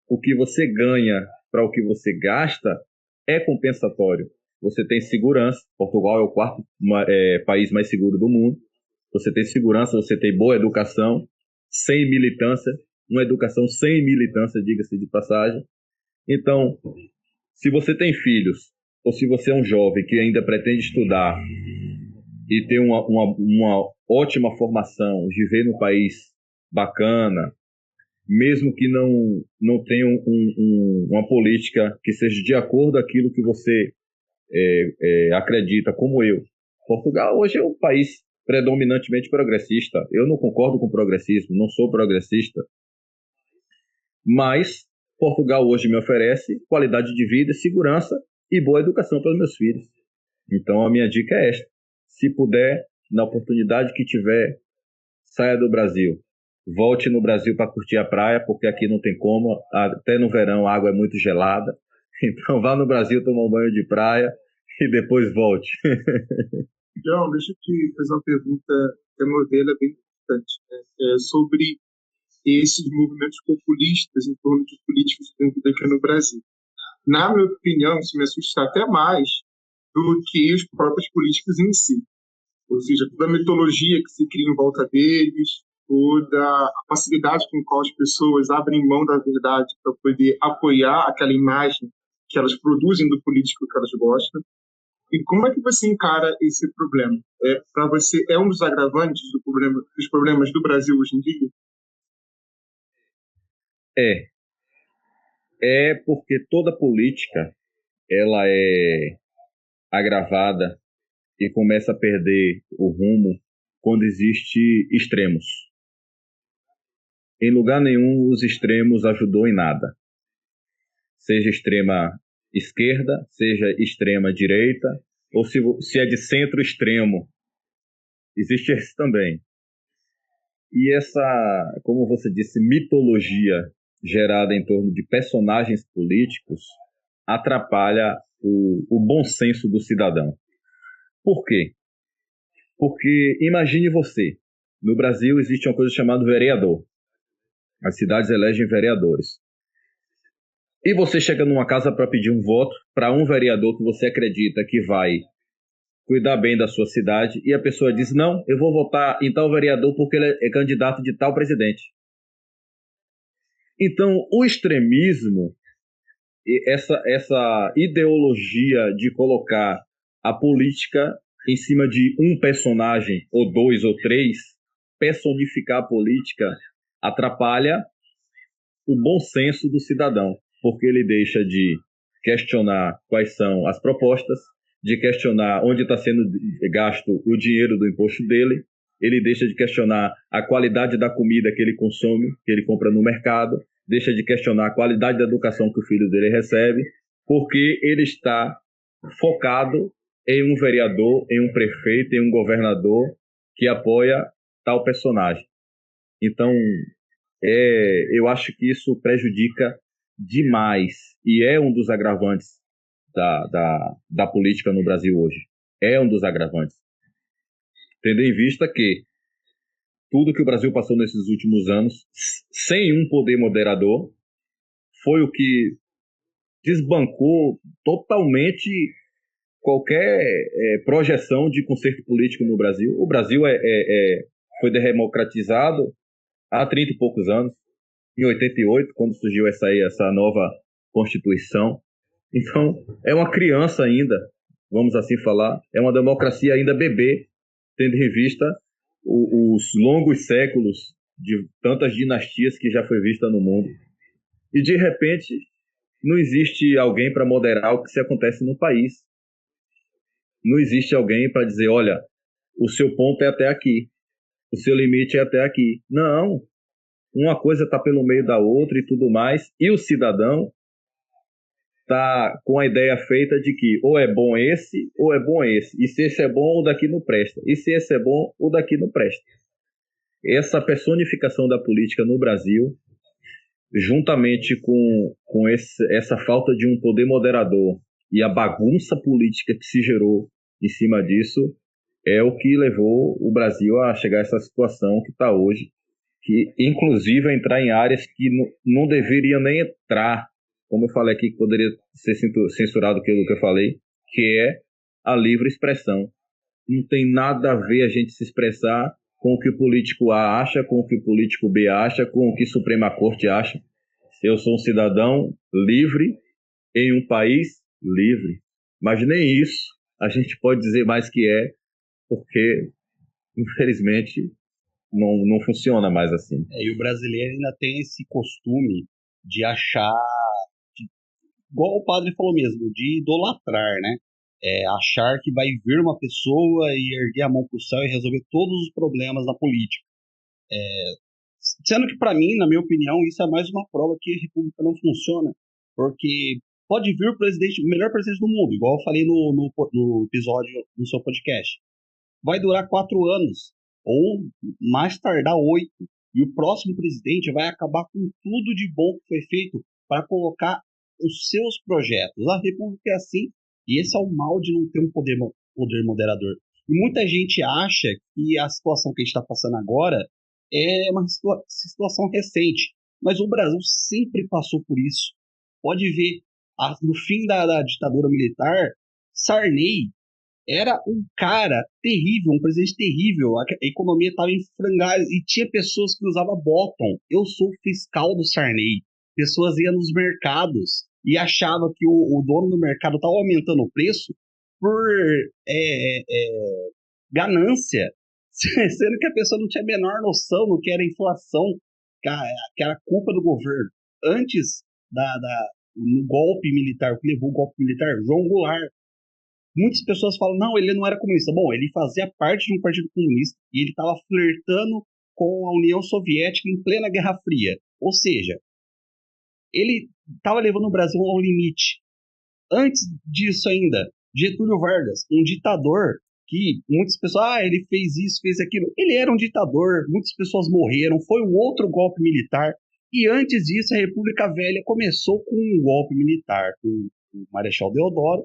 o que você ganha para o que você gasta é compensatório. Você tem segurança. Portugal é o quarto país mais seguro do mundo. Você tem segurança, você tem boa educação, sem militância. Uma educação sem militância, diga-se de passagem. Então, se você tem filhos, ou se você é um jovem que ainda pretende estudar e ter uma ótima formação, viver num país bacana, mesmo que não tenha uma política que seja de acordo com aquilo que você acredita, como eu. Portugal hoje é um país predominantemente progressista. Eu não concordo com o progressismo, não sou progressista, mas Portugal hoje me oferece qualidade de vida, segurança e boa educação para os meus filhos. Então, a minha dica é esta: se puder, na oportunidade que tiver, saia do Brasil. Volte no Brasil para curtir a praia, porque aqui não tem como. Até no verão a água é muito gelada. Então vá no Brasil tomar um banho de praia e depois volte. João, deixa eu te fazer uma pergunta, que a meu ver ela é bem importante, né? Sobre esses movimentos populistas em torno de políticos aqui no Brasil. Na minha opinião, isso me assusta até mais do que os próprios políticos em si. Ou seja, toda a mitologia que se cria em volta deles, toda a facilidade com qual as pessoas abrem mão da verdade para poder apoiar aquela imagem que elas produzem do político que elas gostam. E como é que você encara esse problema? Para você, é um dos agravantes dos problemas do Brasil hoje em dia? É porque toda política ela é agravada e começa a perder o rumo quando existe extremos. Em lugar nenhum os extremos ajudou em nada. Seja extrema esquerda, seja extrema direita, ou se é de centro extremo, existe esse também. E essa, como você disse, mitologia gerada em torno de personagens políticos atrapalha o bom senso do cidadão. Por quê? Porque imagine você, no Brasil existe uma coisa chamada vereador. As cidades elegem vereadores. E você chega numa casa para pedir um voto para um vereador que você acredita que vai cuidar bem da sua cidade, e a pessoa diz: não, eu vou votar em tal vereador porque ele é candidato de tal presidente. Então, o extremismo, essa ideologia de colocar a política em cima de um personagem, ou dois ou três, personificar a política, atrapalha o bom senso do cidadão, porque ele deixa de questionar quais são as propostas, de questionar onde está sendo gasto o dinheiro do imposto dele, ele deixa de questionar a qualidade da comida que ele consome, que ele compra no mercado, deixa de questionar a qualidade da educação que o filho dele recebe, porque ele está focado em um vereador, em um prefeito, em um governador que apoia tal personagem. Então, eu acho que isso prejudica demais e é um dos agravantes da política no Brasil hoje. É um dos agravantes. Tendo em vista que tudo que o Brasil passou nesses últimos anos, sem um poder moderador, foi o que desbancou totalmente qualquer projeção de conserto político no Brasil. O Brasil foi democratizado há 30 e poucos anos, em 88, quando surgiu essa nova Constituição. Então, é uma criança ainda, vamos assim falar, é uma democracia ainda bebê, tendo em vista os longos séculos de tantas dinastias que já foi vista no mundo. E, de repente, não existe alguém para moderar o que se acontece no país. Não existe alguém para dizer: olha, o seu ponto é até aqui, o seu limite é até aqui. Não, uma coisa está pelo meio da outra e tudo mais, e o cidadão tá com a ideia feita de que ou é bom esse, ou é bom esse. E se esse é bom, o daqui não presta. E se esse é bom, o daqui não presta. Essa personificação da política no Brasil, juntamente com essa falta de um poder moderador e a bagunça política que se gerou em cima disso, é o que levou o Brasil a chegar a essa situação que está hoje, que inclusive a entrar em áreas que não deveriam nem entrar, como eu falei aqui, que poderia ser censurado aquilo que eu falei, que é a livre expressão. Não tem nada a ver a gente se expressar com o que o político A acha, com o que o político B acha, com o que a Suprema Corte acha. Eu sou um cidadão livre em um país livre. Mas nem isso a gente pode dizer mais que é, porque, infelizmente, não funciona mais assim. E o brasileiro ainda tem esse costume de achar, igual o padre falou mesmo, de idolatrar, né? Achar que vai vir uma pessoa e erguer a mão para o céu e resolver todos os problemas da política. Sendo que, para mim, na minha opinião, isso é mais uma prova que a república não funciona, porque pode vir o melhor presidente do mundo, igual eu falei no episódio do seu podcast. Vai durar 4 anos, ou mais tardar 8, e o próximo presidente vai acabar com tudo de bom que foi feito para colocar os seus projetos. A república é assim, e esse é o mal de não ter um poder moderador. E muita gente acha que a situação que a gente está passando agora é uma situação recente, mas o Brasil sempre passou por isso. Pode ver, no fim da ditadura militar, Sarney era um cara terrível, um presidente terrível. A economia estava em frangalhos e tinha pessoas que usavam bottom. Eu sou fiscal do Sarney. Pessoas iam nos mercados e achavam que o dono do mercado estava aumentando o preço por ganância, sendo que a pessoa não tinha a menor noção do que era inflação, que era culpa do governo. Antes do golpe militar, o que levou o golpe militar, João Goulart. Muitas pessoas falam, não, ele não era comunista. Bom, ele fazia parte de um partido comunista e ele estava flertando com a União Soviética em plena Guerra Fria. Ou seja, ele estava levando o Brasil ao limite. Antes disso ainda, Getúlio Vargas, um ditador que muitas pessoas, ele fez isso, fez aquilo. Ele era um ditador, muitas pessoas morreram, foi um outro golpe militar. E antes disso, a República Velha começou com um golpe militar, com o Marechal Deodoro,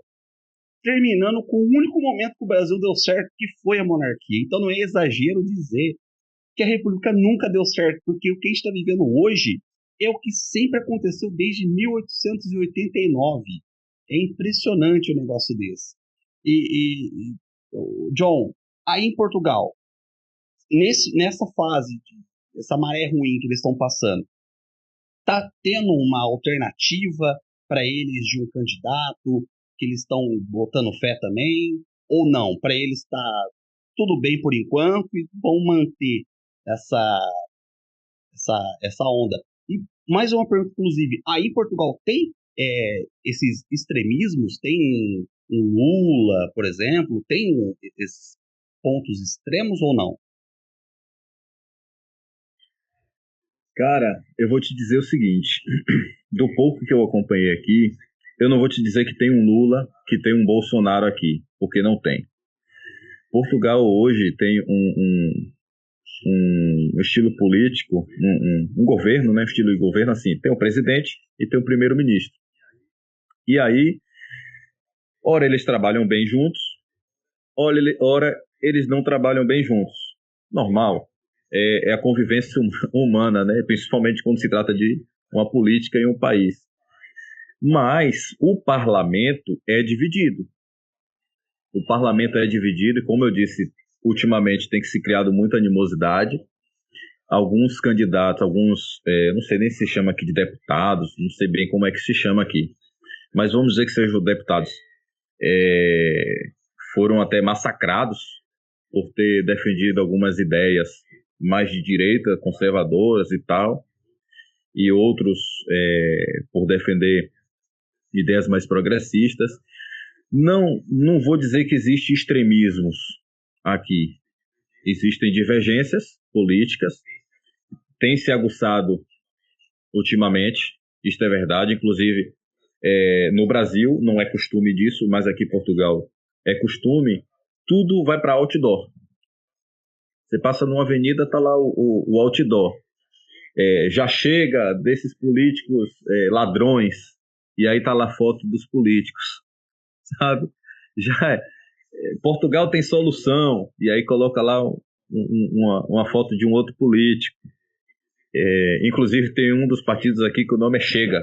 terminando com o único momento que o Brasil deu certo, que foi a monarquia. Então não é exagero dizer que a República nunca deu certo, porque o que a gente está vivendo hoje é o que sempre aconteceu desde 1889. É impressionante um negócio desse. John, aí em Portugal, nessa fase, essa maré ruim que eles estão passando, está tendo uma alternativa para eles de um candidato que eles estão botando fé também, ou não? Para eles está tudo bem por enquanto e vão manter essa onda. E mais uma pergunta, inclusive, aí em Portugal tem esses extremismos? Tem um Lula, por exemplo? Tem esses pontos extremos ou não? Cara, eu vou te dizer o seguinte, do pouco que eu acompanhei aqui, eu não vou te dizer que tem um Lula, que tem um Bolsonaro aqui, porque não tem. Portugal hoje tem um estilo político, um governo, né? Estilo de governo assim, tem o presidente e tem o primeiro-ministro. E aí, ora eles trabalham bem juntos, ora eles não trabalham bem juntos. Normal. É a convivência humana, né? Principalmente quando se trata de uma política em um país. Mas o parlamento é dividido. O parlamento é dividido e, como eu disse, ultimamente tem que se criado muita animosidade. Alguns candidatos, não sei nem se chama aqui de deputados, não sei bem como é que se chama aqui, mas vamos dizer que sejam deputados, foram até massacrados por ter defendido algumas ideias mais de direita, conservadoras e tal, e outros por defender ideias mais progressistas. Não vou dizer que existem extremismos aqui. Existem divergências políticas, tem se aguçado ultimamente, isto é verdade, inclusive No Brasil não é costume disso, mas aqui em Portugal é costume, tudo vai para outdoor. Você passa numa avenida, tá lá o outdoor. Já chega desses políticos ladrões, e aí tá lá a foto dos políticos, sabe? Já Portugal tem solução, e aí coloca lá uma foto de um outro político. Inclusive tem um dos partidos aqui que o nome é Chega.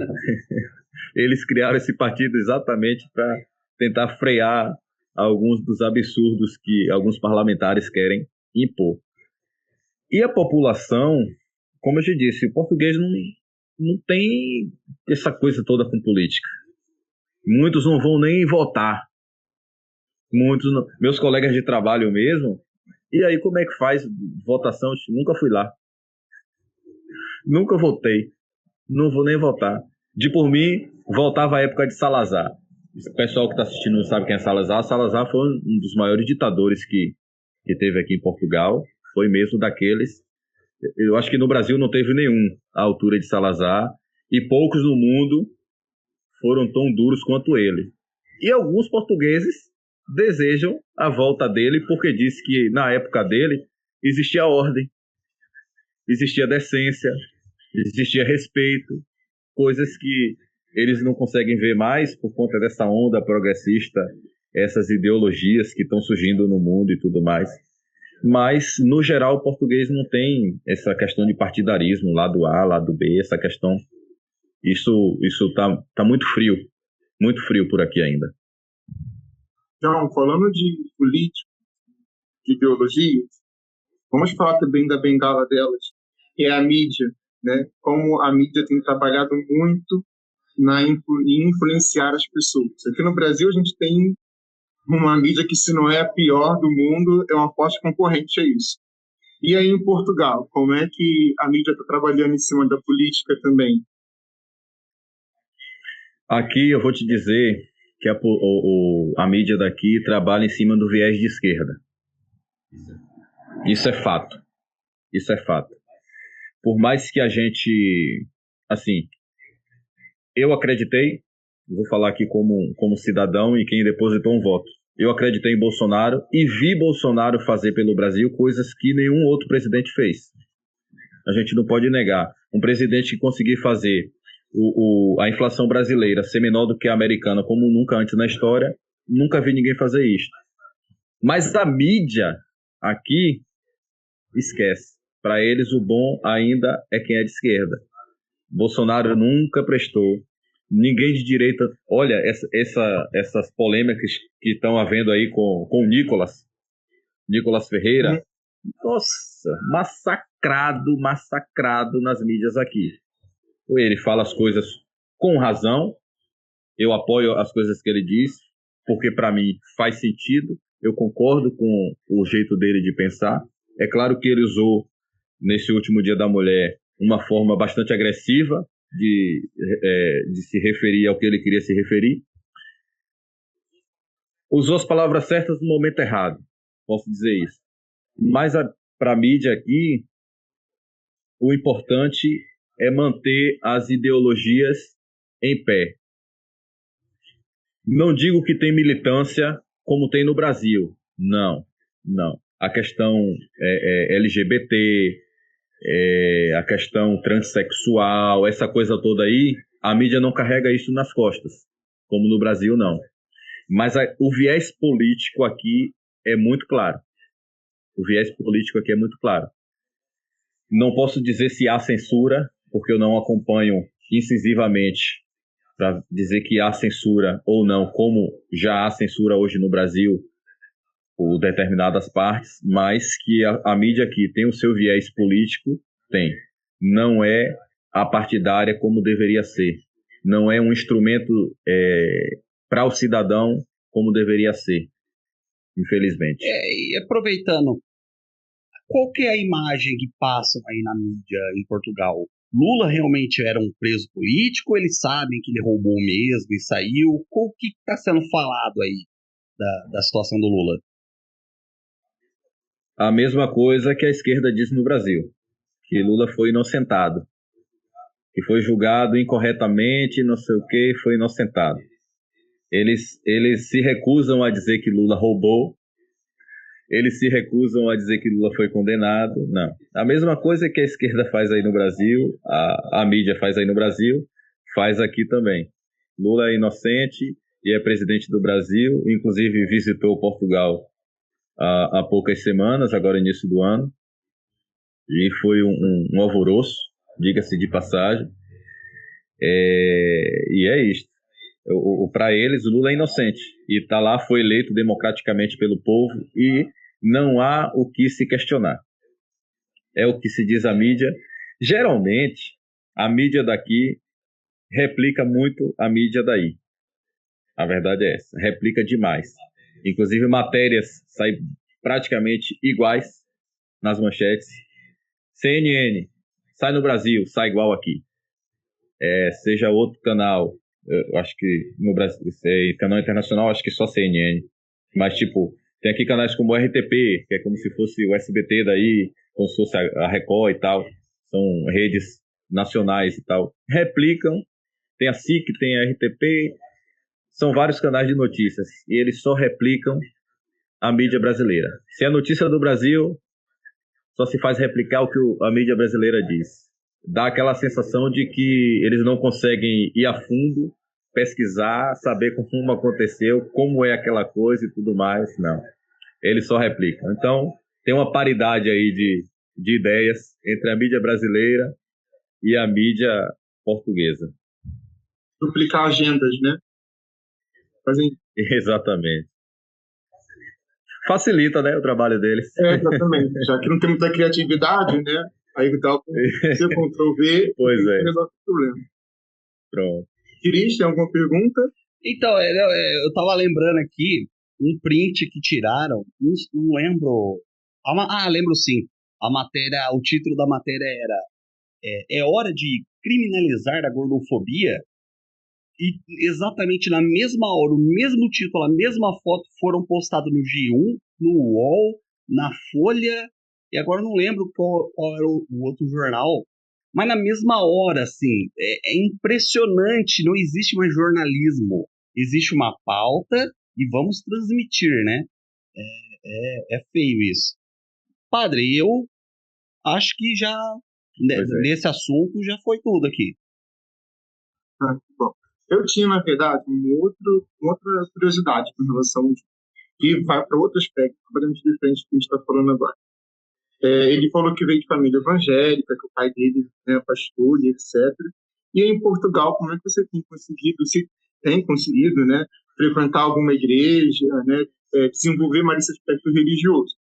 Eles criaram esse partido exatamente para tentar frear alguns dos absurdos que alguns parlamentares querem impor. E a população, como eu já disse, o português não tem essa coisa toda com política. Muitos não vão nem votar. Muitos não. Meus colegas de trabalho mesmo, e aí como é que faz votação? Nunca fui lá. Nunca votei. Não vou nem votar. De por mim, voltava à época de Salazar. O pessoal que está assistindo não sabe quem é Salazar. Salazar foi um dos maiores ditadores que teve aqui em Portugal. Foi mesmo daqueles. Eu acho que no Brasil não teve nenhum à altura de Salazar. E poucos no mundo foram tão duros quanto ele. E alguns portugueses desejam a volta dele porque diz que na época dele existia ordem, existia decência, existia respeito, coisas que eles não conseguem ver mais por conta dessa onda progressista, essas ideologias que estão surgindo no mundo e tudo mais. Mas, no geral, o português não tem essa questão de partidarismo, lado A, lado B, essa questão. Isso tá muito frio por aqui ainda. Então, falando de política, de ideologia, vamos falar também da bengala delas, que é a mídia, né? Como a mídia tem trabalhado muito em influenciar as pessoas. Aqui no Brasil, a gente tem uma mídia que, se não é a pior do mundo, é uma forte concorrente a isso. E aí, em Portugal, como é que a mídia está trabalhando em cima da política também? Aqui eu vou te dizer que a mídia daqui trabalha em cima do viés de esquerda. Isso é fato. Isso é fato. Por mais que a gente, assim, eu acreditei, vou falar aqui como cidadão e quem depositou um voto. Eu acreditei em Bolsonaro e vi Bolsonaro fazer pelo Brasil coisas que nenhum outro presidente fez. A gente não pode negar. Um presidente que conseguir fazer a inflação brasileira ser menor do que a americana, como nunca antes na história, nunca vi ninguém fazer isso. Mas a mídia aqui esquece. Para eles, o bom ainda é quem é de esquerda. Bolsonaro nunca prestou. Ninguém de direita. Olha, essas polêmicas que estão havendo aí com o Nicolas Ferreira. Nossa, massacrado nas mídias aqui. Ele fala as coisas com razão. Eu apoio as coisas que ele diz, porque para mim faz sentido. Eu concordo com o jeito dele de pensar. É claro que ele usou, nesse último Dia da Mulher, uma forma bastante agressiva de se referir ao que ele queria se referir. Usou as palavras certas no momento errado, posso dizer isso. Mas para a mídia aqui, o importante é manter as ideologias em pé. Não digo que tem militância como tem no Brasil. Não. A questão LGBT, a questão transexual, essa coisa toda aí, a mídia não carrega isso nas costas, como no Brasil não. Mas o viés político aqui é muito claro. Não posso dizer se há censura, porque eu não acompanho incisivamente para dizer que há censura ou não, como já há censura hoje no Brasil por determinadas partes, mas que a mídia aqui tem o seu viés político, tem. Não é a partidária como deveria ser. Não é um instrumento para o cidadão como deveria ser, infelizmente. E aproveitando, qual que é a imagem que passam aí na mídia em Portugal? Lula realmente era um preso político? Eles sabem que ele roubou mesmo e saiu? O que está sendo falado aí da situação do Lula? A mesma coisa que a esquerda diz no Brasil, que Lula foi inocentado. que foi julgado incorretamente, não sei o que, foi inocentado. Eles se recusam a dizer que Lula roubou, eles se recusam a dizer que Lula foi condenado, não. A mesma coisa que a esquerda faz aí no Brasil, a mídia faz aí no Brasil, faz aqui também. Lula é inocente e é presidente do Brasil, inclusive visitou Portugal há poucas semanas, agora início do ano, e foi um alvoroço, diga-se de passagem, e é isto. Para eles, Lula é inocente e está lá, foi eleito democraticamente pelo povo e não há o que se questionar. É o que se diz a mídia. Geralmente, a mídia daqui replica muito a mídia daí. A verdade é essa, replica demais. Inclusive, matérias saem praticamente iguais nas manchetes. CNN, sai no Brasil, sai igual aqui. Seja outro canal, eu acho que no Brasil, canal internacional, acho que só CNN. Mas, tipo, tem aqui canais como o RTP, que é como se fosse o SBT daí, como se fosse a Record e tal. São redes nacionais e tal. Replicam, tem a SIC, tem a RTP, são vários canais de notícias. E eles só replicam a mídia brasileira. Se é notícia do Brasil, só se faz replicar o que a mídia brasileira diz. Dá aquela sensação de que eles não conseguem ir a fundo, pesquisar, saber como aconteceu, como é aquela coisa e tudo mais. Não, eles só replicam. Então, tem uma paridade aí de ideias entre a mídia brasileira e a mídia portuguesa. Duplicar agendas, né? Fazem... Exatamente. Facilita, né, o trabalho deles. Exatamente. Já que não tem muita criatividade, né? Aí dá o Ctrl+V pois e resolve o problema. Pronto. Cris, tem alguma pergunta? Então, eu tava lembrando aqui um print que tiraram, não lembro. Lembro sim. O título da matéria era É hora de criminalizar a gordofobia? E exatamente na mesma hora, o mesmo título, a mesma foto foram postados no G1, no UOL, na Folha, e agora eu não lembro qual era o outro jornal, mas na mesma hora, assim, é impressionante, não existe mais jornalismo, existe uma pauta e vamos transmitir, né? É feio isso. Padre, eu acho que já, nesse assunto, já foi tudo aqui. Bom. Eu tinha, na verdade, uma outra curiosidade com relação ao que vai para outro aspecto completamente diferente do que a gente está falando agora. Ele falou que veio de família evangélica, que o pai dele é pastor e etc. E aí, em Portugal, como é que você tem conseguido, se tem conseguido, né, frequentar alguma igreja, né, desenvolver mais esse aspecto religioso?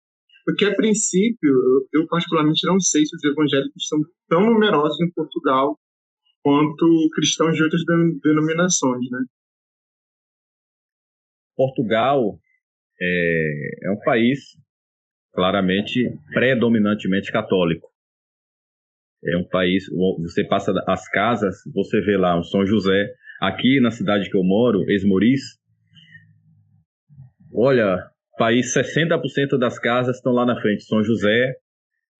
Porque, a princípio, eu particularmente não sei se os evangélicos são tão numerosos em Portugal quanto cristãos de outras denominações, né? Portugal é um país claramente predominantemente católico. É um país, você passa as casas, você vê lá o São José. Aqui na cidade que eu moro, Esmoriz, olha, país, 60% das casas estão lá na frente. São José,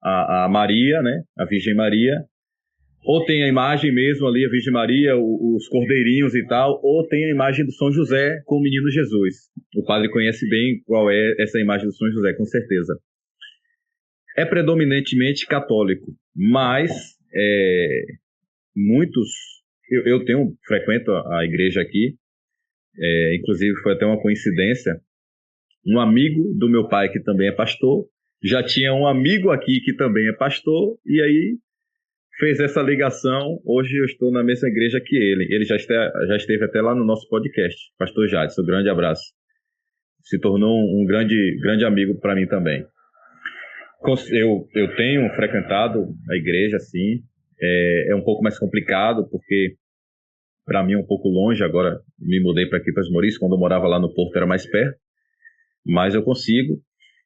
a Maria, né, a Virgem Maria, ou tem a imagem mesmo ali, a Virgem Maria, os cordeirinhos e tal, ou tem a imagem do São José com o menino Jesus. O padre conhece bem qual é essa imagem do São José, com certeza. É predominantemente católico, mas muitos... Eu frequento a igreja aqui, inclusive foi até uma coincidência. Um amigo do meu pai, que também é pastor, já tinha um amigo aqui que também é pastor, e aí fez essa ligação. Hoje eu estou na mesma igreja que ele. Ele já esteve até lá no nosso podcast, Pastor Jadson, um grande abraço. Se tornou um grande amigo para mim também. Eu tenho frequentado a igreja, sim. É um pouco mais complicado, porque para mim é um pouco longe. Agora me mudei para aqui, para Esmoriz. Quando eu morava lá no Porto era mais perto, mas eu consigo.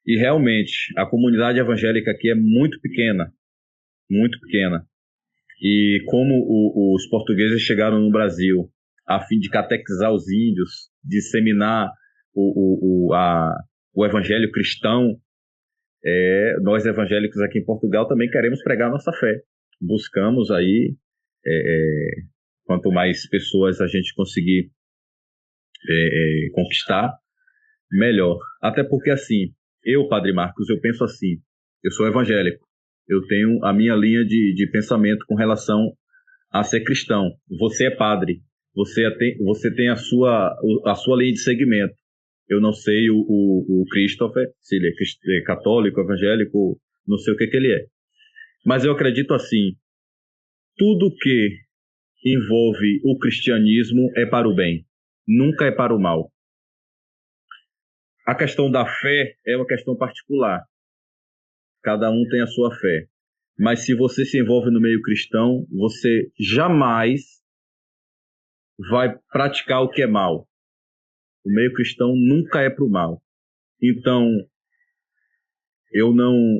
E realmente, a comunidade evangélica aqui é muito pequena, muito pequena. E como os portugueses chegaram no Brasil a fim de catequizar os índios, disseminar o evangelho cristão, nós evangélicos aqui em Portugal também queremos pregar a nossa fé. Buscamos aí Quanto mais pessoas a gente conseguir conquistar, melhor. Até porque, assim, eu, Padre Marcos, eu penso assim, eu sou evangélico, eu tenho a minha linha de pensamento com relação a ser cristão. Você é padre, você tem a sua linha de segmento. Eu não sei o Christopher, se ele é católico, evangélico, não sei o que ele é. Mas eu acredito assim, tudo que envolve o cristianismo é para o bem, nunca é para o mal. A questão da fé é uma questão particular. Cada um tem a sua fé. Mas se você se envolve no meio cristão, você jamais vai praticar o que é mal. O meio cristão nunca é para o mal. Então, eu não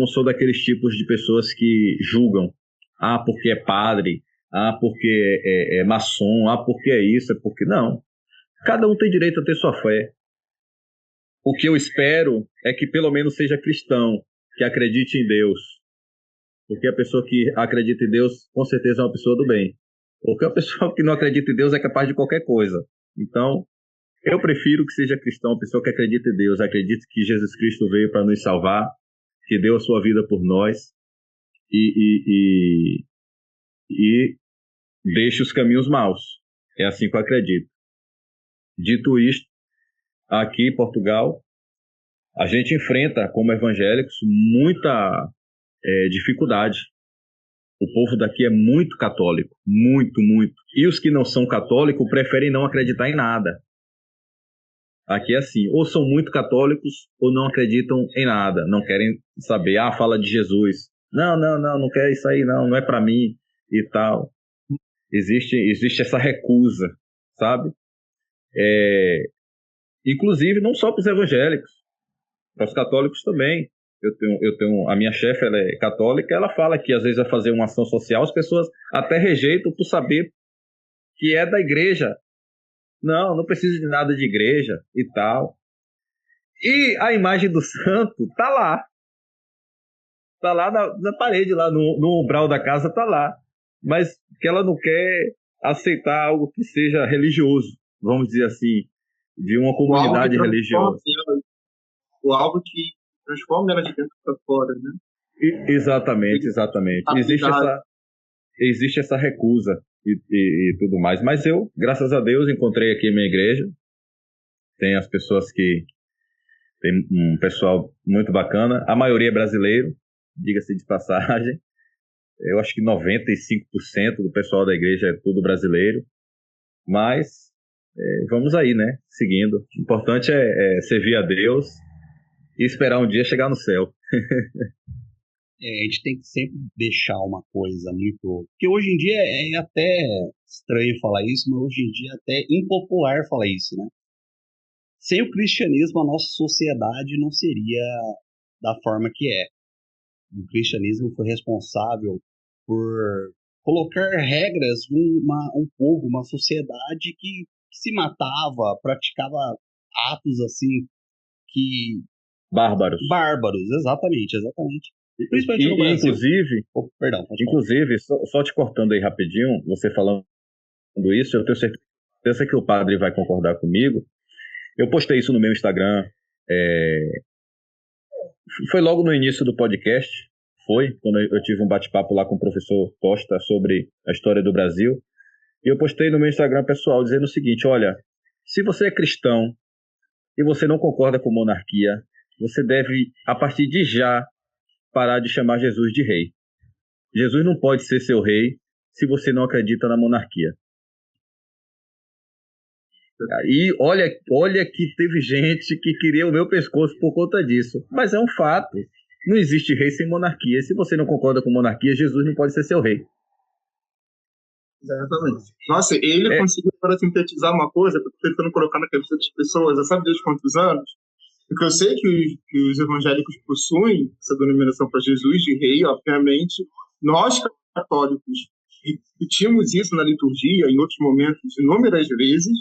sou daqueles tipos de pessoas que julgam. Ah, porque é padre. Ah, porque é maçom. Ah, porque é isso, é porque... Não. Cada um tem direito a ter sua fé. O que eu espero é que pelo menos seja cristão, que acredite em Deus. Porque a pessoa que acredita em Deus, com certeza é uma pessoa do bem. Porque a pessoa que não acredita em Deus é capaz de qualquer coisa. Então, eu prefiro que seja cristão, a pessoa que acredita em Deus, acredite que Jesus Cristo veio para nos salvar, que deu a sua vida por nós e deixe os caminhos maus. É assim que eu acredito. Dito isto, aqui em Portugal, a gente enfrenta, como evangélicos, muita dificuldade. O povo daqui é muito católico, muito, muito. E os que não são católicos preferem não acreditar em nada. Aqui é assim, ou são muito católicos ou não acreditam em nada, não querem saber, fala de Jesus. Não quero isso aí não é para mim e tal. Existe essa recusa, sabe? Inclusive, não só para os evangélicos, para os católicos também. Eu tenho a minha chefe, ela é católica, ela fala que às vezes vai fazer uma ação social, as pessoas até rejeitam por saber que é da igreja. Não precisa de nada de igreja e tal. E a imagem do santo tá lá. Tá lá na parede, lá no umbral da casa, tá lá. Mas que ela não quer aceitar algo que seja religioso, vamos dizer assim, de uma comunidade religiosa. O algo que transforma ela de dentro para fora, né? Exatamente. Existe essa recusa e tudo mais. Mas eu, graças a Deus, encontrei aqui a minha igreja. Tem as pessoas tem um pessoal muito bacana. A maioria é brasileiro, diga-se de passagem. Eu acho que 95% do pessoal da igreja é tudo brasileiro. Mas vamos aí, né? Seguindo. O importante é servir a Deus e esperar um dia chegar no céu. A gente tem que sempre deixar uma coisa muito... Porque hoje em dia é até estranho falar isso, mas hoje em dia é até impopular falar isso, né? Sem o cristianismo, a nossa sociedade não seria da forma que é. O cristianismo foi responsável por colocar regras um povo, uma sociedade que se matava, praticava atos assim que... Bárbaros, exatamente. Principalmente no Brasil. Inclusive, só te cortando aí rapidinho, você falando isso, eu tenho certeza que o padre vai concordar comigo. Eu postei isso no meu Instagram, foi logo no início do podcast, quando eu tive um bate-papo lá com o professor Costa sobre a história do Brasil, e eu postei no meu Instagram pessoal dizendo o seguinte: olha, se você é cristão e você não concorda com monarquia, você deve, a partir de já, parar de chamar Jesus de rei. Jesus não pode ser seu rei se você não acredita na monarquia. E olha que teve gente que queria o meu pescoço por conta disso. Mas é um fato. Não existe rei sem monarquia. Se você não concorda com monarquia, Jesus não pode ser seu rei. Exatamente. Nossa, ele conseguiu para sintetizar uma coisa, porque eu estou tentando colocar na cabeça das pessoas, sabe desde quantos anos? Porque eu sei que os evangélicos possuem essa denominação para Jesus de rei, obviamente. Nós, católicos, repetimos isso na liturgia, em outros momentos, inúmeras vezes.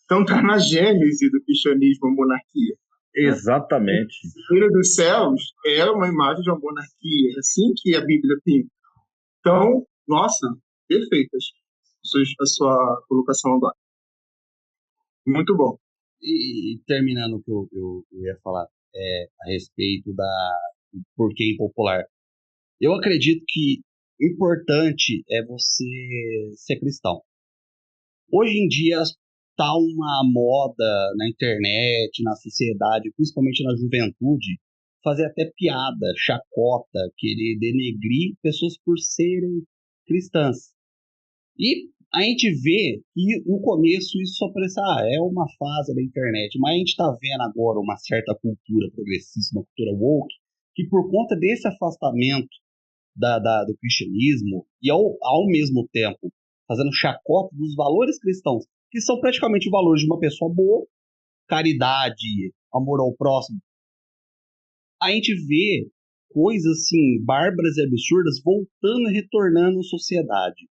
Então, está na gênese do cristianismo a monarquia. Exatamente. O reino dos céus é uma imagem de uma monarquia. É assim que a Bíblia pinta. Então, nossa, perfeitas a sua colocação agora. Muito bom. E terminando o que eu ia falar a respeito do porquê impopular. Eu acredito que importante é você ser cristão. Hoje em dia tá uma moda na internet, na sociedade, principalmente na juventude, fazer até piada, chacota, querer denegrir pessoas por serem cristãs. E a gente vê que no começo isso só parece, é uma fase da internet, mas a gente está vendo agora uma certa cultura progressista, uma cultura woke, que por conta desse afastamento do cristianismo e ao mesmo tempo fazendo chacota dos valores cristãos, que são praticamente valores de uma pessoa boa, caridade, amor ao próximo, a gente vê coisas assim, bárbaras e absurdas voltando e retornando à sociedade.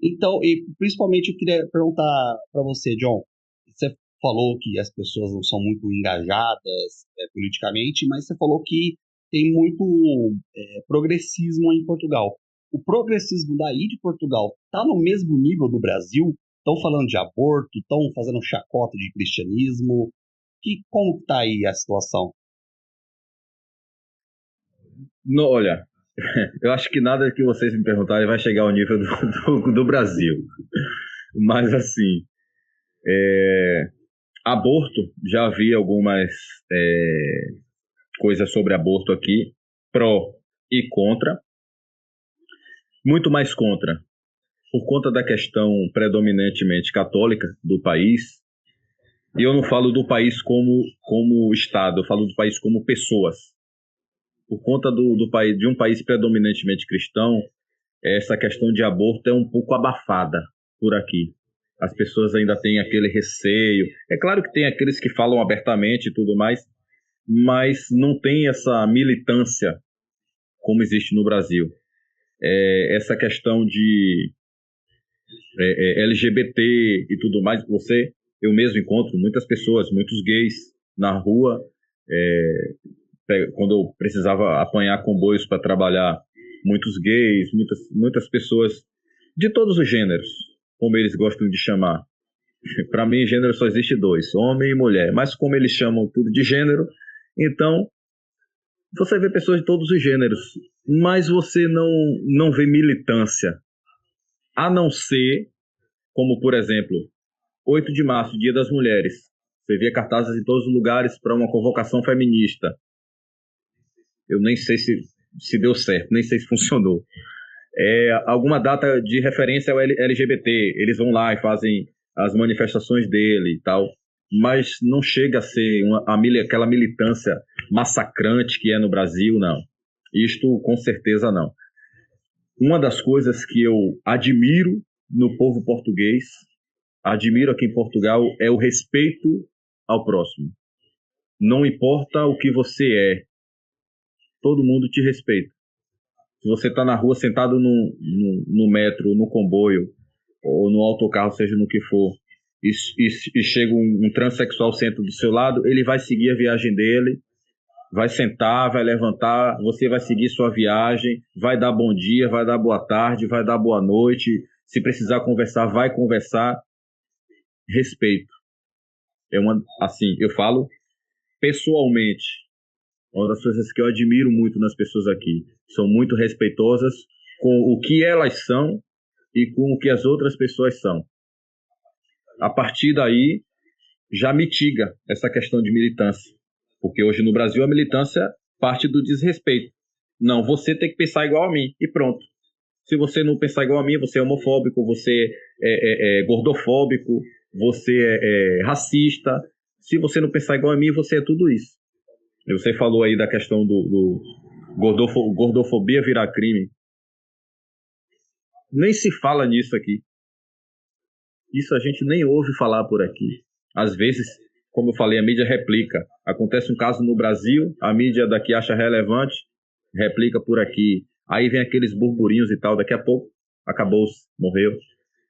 Então, e principalmente eu queria perguntar para você, John, você falou que as pessoas não são muito engajadas politicamente, mas você falou que tem muito progressismo em Portugal. O progressismo daí de Portugal está no mesmo nível do Brasil? Estão falando de aborto, estão fazendo chacota de cristianismo? Como está aí a situação? Não, olha, eu acho que nada que vocês me perguntarem vai chegar ao nível do Brasil. Mas, assim, aborto, já vi algumas coisas sobre aborto aqui, pró e contra. Muito mais contra, por conta da questão predominantemente católica do país. E eu não falo do país como Estado, eu falo do país como pessoas. Por conta de um país predominantemente cristão, essa questão de aborto é um pouco abafada por aqui. As pessoas ainda têm aquele receio. É claro que tem aqueles que falam abertamente e tudo mais, mas não tem essa militância como existe no Brasil. Essa questão de LGBT e tudo mais, eu mesmo encontro muitas pessoas, muitos gays na rua, quando eu precisava apanhar comboios para trabalhar, muitos gays, muitas pessoas de todos os gêneros, como eles gostam de chamar. Para mim, gênero só existe dois, homem e mulher, mas como eles chamam tudo de gênero, então você vê pessoas de todos os gêneros, mas você não vê militância, a não ser, como por exemplo, 8 de março, Dia das Mulheres. Você via cartazes em todos os lugares para uma convocação feminista. Eu nem sei se deu certo, nem sei se funcionou. Alguma data de referência ao LGBT, eles vão lá e fazem as manifestações dele e tal, mas não chega a ser aquela militância massacrante que é no Brasil, não. Isto com certeza não. Uma das coisas que eu admiro no povo português, admiro aqui em Portugal, é o respeito ao próximo. Não importa o que você é, todo mundo te respeita. Se você está na rua sentado no metro, no comboio, ou no autocarro, seja no que for, e chega um transexual, senta do seu lado, ele vai seguir a viagem dele, vai sentar, vai levantar, você vai seguir sua viagem, vai dar bom dia, vai dar boa tarde, vai dar boa noite, se precisar conversar, vai conversar. Respeito. Assim, eu falo pessoalmente, uma das coisas que eu admiro muito nas pessoas aqui, são muito respeitosas com o que elas são e com o que as outras pessoas são. A partir daí, já mitiga essa questão de militância. Porque hoje no Brasil a militância parte do desrespeito. Não, você tem que pensar igual a mim e pronto. Se você não pensar igual a mim, você é homofóbico, você é gordofóbico, você é racista. Se você não pensar igual a mim, você é tudo isso. E você falou aí da questão do gordofobia virar crime. Nem se fala nisso aqui. Isso a gente nem ouve falar por aqui. Às vezes, como eu falei, a mídia replica. Acontece um caso no Brasil, a mídia daqui acha relevante, replica por aqui. Aí vem aqueles burburinhos e tal, daqui a pouco acabou, morreu.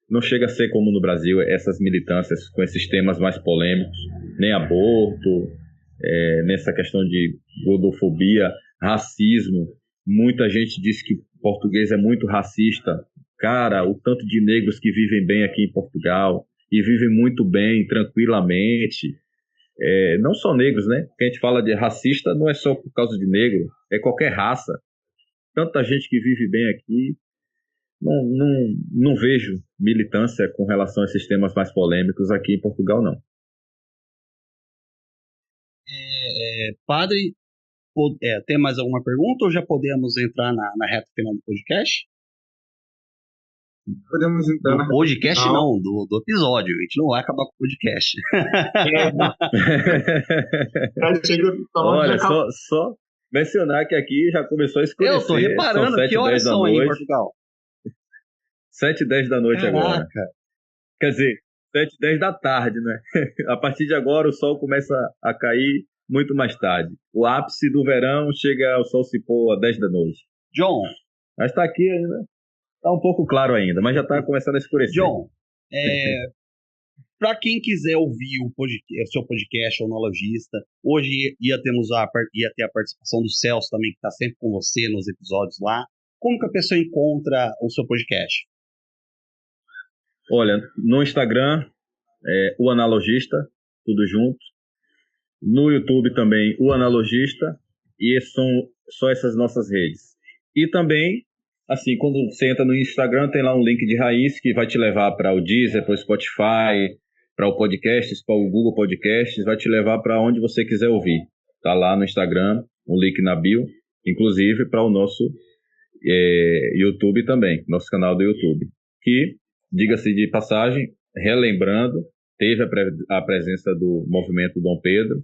Não chega a ser como no Brasil, essas militâncias com esses temas mais polêmicos, nem aborto, nessa questão de gordofobia, racismo. Muita gente diz que português é muito racista. Cara, o tanto de negros que vivem bem aqui em Portugal e vivem muito bem, tranquilamente. Não só negros, né? Porque a gente fala de racista não é só por causa de negro, é qualquer raça. Tanta gente que vive bem aqui. Não vejo militância com relação a esses temas mais polêmicos aqui em Portugal, não. Padre, tem mais alguma pergunta ou já podemos entrar na reta final do podcast? Podemos entrar do podcast não, do episódio. A gente não vai acabar com o podcast. Olha, só mencionar que aqui já começou a escurecer. Eu tô reparando que horas são aí em Portugal. 7h10 da noite. Caraca. Agora. Quer dizer, 7h10 da tarde, né? A partir de agora o sol começa a cair muito mais tarde. O ápice do verão chega ao sol se pôr às 10 da noite. John. Mas tá aqui ainda. Tá um pouco claro ainda, mas já tá começando a escurecer. John, para quem quiser ouvir o seu podcast, o Analogista, hoje ia ter a participação do Celso também, que está sempre com você nos episódios lá. Como que a pessoa encontra o seu podcast? Olha, no Instagram, o Analogista, tudo junto. No YouTube também, o Analogista. E são só essas nossas redes. E também, assim, quando você entra no Instagram, tem lá um link de raiz que vai te levar para o Deezer, para o Spotify, para o Podcasts, para o Google Podcasts, vai te levar para onde você quiser ouvir. Tá lá no Instagram, um link na bio, inclusive para o nosso YouTube também, nosso canal do YouTube. Que, diga-se de passagem, relembrando, teve a presença do Movimento Dom Pedro,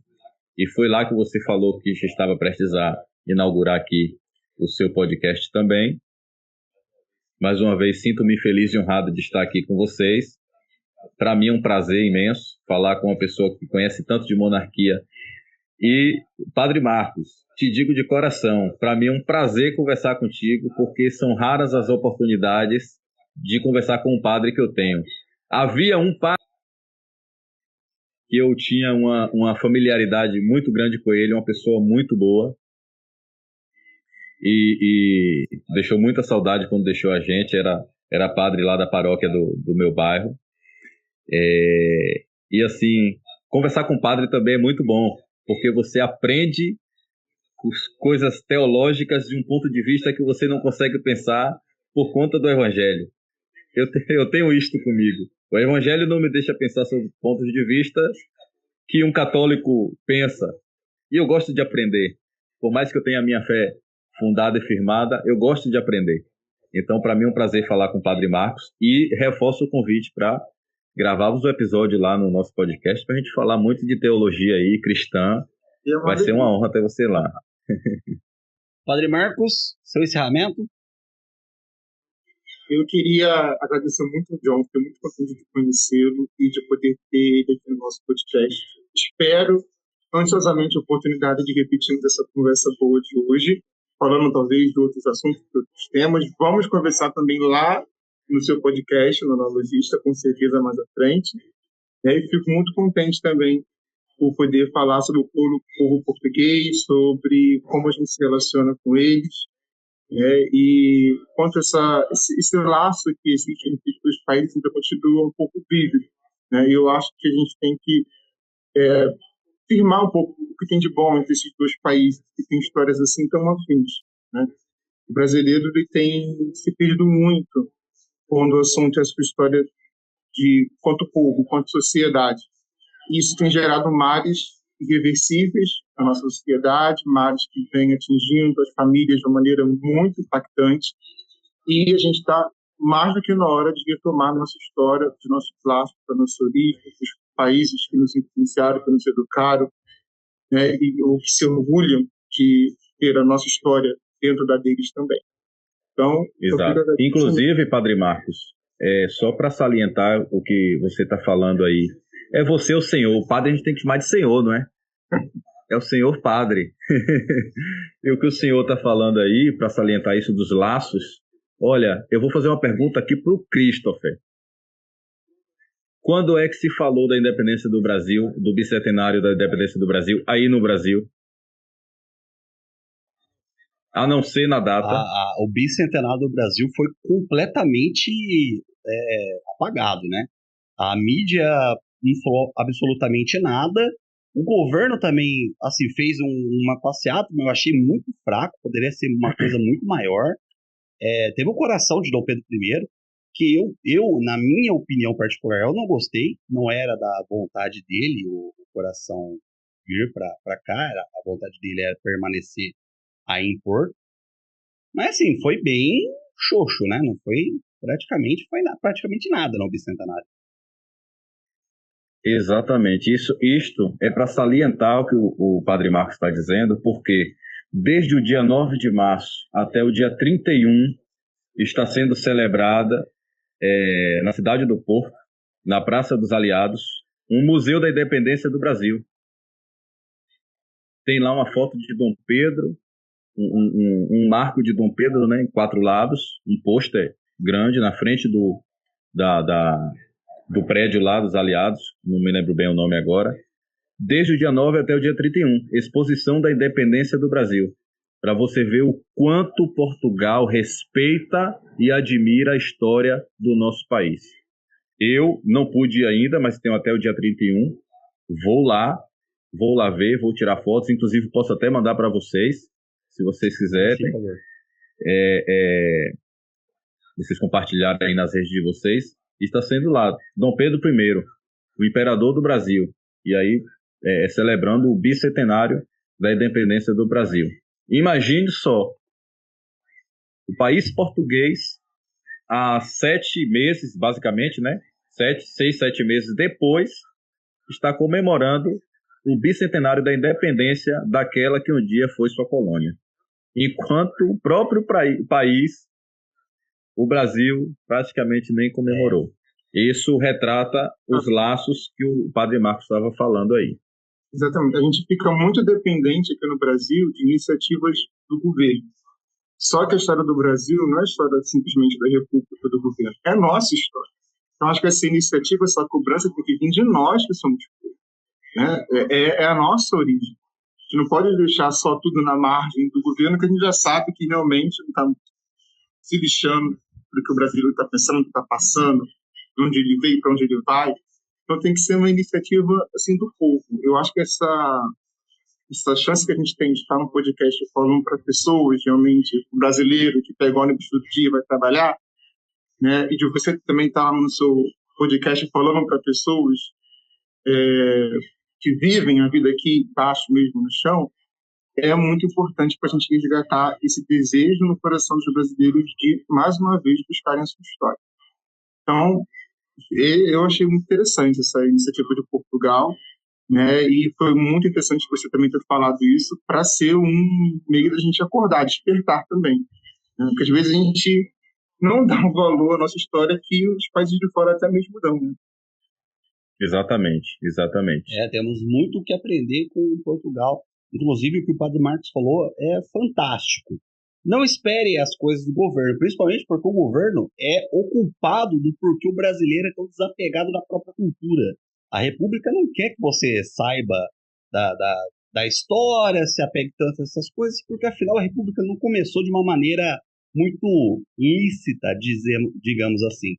e foi lá que você falou que já estava prestes a inaugurar aqui o seu podcast também. Mais uma vez, sinto-me feliz e honrado de estar aqui com vocês. Para mim é um prazer imenso falar com uma pessoa que conhece tanto de monarquia. E, Padre Marcos, te digo de coração, para mim é um prazer conversar contigo, porque são raras as oportunidades de conversar com um padre que eu tenho. Havia um padre que eu tinha uma familiaridade muito grande com ele, uma pessoa muito boa, e deixou muita saudade quando deixou a gente, era padre lá da paróquia do meu bairro. E assim, conversar com o padre também é muito bom, porque você aprende coisas teológicas de um ponto de vista que você não consegue pensar por conta do Evangelho. Eu tenho isto comigo. O Evangelho não me deixa pensar sobre pontos de vista que um católico pensa. E eu gosto de aprender. Por mais que eu tenha a minha fé fundada e firmada, eu gosto de aprender. Então, para mim é um prazer falar com o Padre Marcos e reforço o convite para gravarmos o episódio lá no nosso podcast para a gente falar muito de teologia aí, cristã. Vai ser uma honra ter você lá. Padre Marcos, seu encerramento. Eu queria agradecer muito ao John, fiquei muito contente de conhecê-lo e de poder ter ele aqui no nosso podcast. Espero ansiosamente a oportunidade de repetirmos essa conversa boa de hoje, falando talvez de outros assuntos, de outros temas. Vamos conversar também lá no seu podcast, no Analogista, com certeza mais à frente. E fico muito contente também por poder falar sobre o povo português, sobre como a gente se relaciona com eles, e quanto esse laço que existe entre os dois países ainda continua um pouco vívido. Eu acho que a gente tem que firmar um pouco o que tem de bom entre esses dois países, que têm histórias assim tão afins. O brasileiro ele tem se perdido muito quando o assunto é a sua história de quanto povo, quanto sociedade. Isso tem gerado males irreversíveis na nossa sociedade, males que vêm atingindo as famílias de uma maneira muito impactante. E a gente está mais do que na hora de retomar nossa história, os nossos laços, a nossa origem, os países que nos influenciaram, que nos educaram, e ou que se orgulham de ter a nossa história dentro da deles também. Então, exato. Inclusive, Padre Marcos, só para salientar o que você está falando aí, é você o Senhor. O padre a gente tem que chamar de Senhor, não é? É o Senhor Padre. E o que o Senhor está falando aí, para salientar isso dos laços, olha, eu vou fazer uma pergunta aqui para o Christopher. Quando é que se falou da independência do Brasil, do bicentenário da independência do Brasil, aí no Brasil? A não ser na data. O bicentenário do Brasil foi completamente apagado, né? A mídia não falou absolutamente nada. O governo também, assim, fez uma passeata, mas eu achei muito fraco, poderia ser uma coisa muito maior. Teve o coração de Dom Pedro I, que na minha opinião particular, eu não gostei, não era da vontade dele o coração vir para cá, a vontade dele era permanecer aí em Porto. Mas assim, foi bem xoxo, né? Não foi praticamente nada no bicentenário. Exatamente. Isto é para salientar o que o Padre Marcos está dizendo, porque desde o dia 9 de março até o dia 31 está sendo celebrada na cidade do Porto, na Praça dos Aliados, um Museu da Independência do Brasil. Tem lá uma foto de Dom Pedro, um marco de Dom Pedro, né, em 4 lados, um pôster grande na frente do prédio lá dos Aliados, não me lembro bem o nome agora, desde o dia 9 até o dia 31, Exposição da Independência do Brasil, para você ver o quanto Portugal respeita e admira a história do nosso país. Eu não pude ir ainda, mas tenho até o dia 31, vou lá ver, vou tirar fotos, inclusive posso até mandar para vocês, se vocês quiserem. Sim, por favor. Vocês compartilharem aí nas redes de vocês. Está sendo lá Dom Pedro I, o imperador do Brasil, e aí celebrando o bicentenário da independência do Brasil. Imagine só, o país português, há 7 meses, basicamente, né? 7 meses depois, está comemorando o bicentenário da independência daquela que um dia foi sua colônia. Enquanto o próprio país, o Brasil, praticamente nem comemorou. Isso retrata os laços que o Padre Marcos estava falando aí. Exatamente. A gente fica muito dependente aqui no Brasil de iniciativas do governo. Só que a história do Brasil não é a história simplesmente da República do governo, é a nossa história. Então, acho que essa iniciativa, essa cobrança tem que vir de nós que somos povo, né? É a nossa origem. A gente não pode deixar só tudo na margem do governo, que a gente já sabe que realmente não está se lixando para o que o brasileiro está pensando, o que está passando, de onde ele veio, para onde ele vai. Então, tem que ser uma iniciativa assim do povo. Eu acho que essa chance que a gente tem de estar no podcast falando para pessoas, realmente, o brasileiro que pega o ônibus todo dia vai trabalhar, né, e de você também estar no seu podcast falando para pessoas que vivem a vida aqui embaixo mesmo no chão, é muito importante para a gente resgatar esse desejo no coração dos brasileiros de, mais uma vez, buscarem a sua história. Então, eu achei muito interessante essa iniciativa de Portugal, né? E foi muito interessante você também ter falado isso, para ser um meio da gente acordar, despertar também, né? Porque às vezes a gente não dá um valor à nossa história que os países de fora até mesmo dão, né? Exatamente. Temos muito o que aprender com Portugal. Inclusive, o que o Padre Marcos falou é fantástico. Não espere as coisas do governo, principalmente porque o governo é o culpado do porquê o brasileiro é tão desapegado da própria cultura. A República não quer que você saiba da história, se apegue tanto a essas coisas, porque afinal a República não começou de uma maneira muito lícita, digamos assim.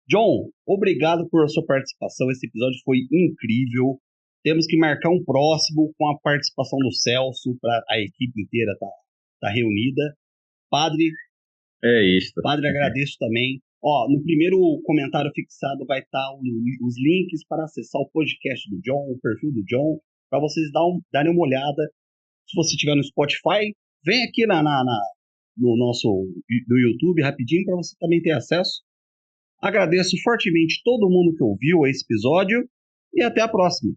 John, obrigado por sua participação, esse episódio foi incrível. Temos que marcar um próximo com a participação do Celso, para a equipe inteira tá reunida. Padre, Padre, agradeço também. No primeiro comentário fixado vai estar os links para acessar o podcast do John, o perfil do John, para vocês darem uma olhada. Se você estiver no Spotify, vem aqui no nosso do YouTube rapidinho para você também ter acesso. Agradeço fortemente todo mundo que ouviu esse episódio e até a próxima.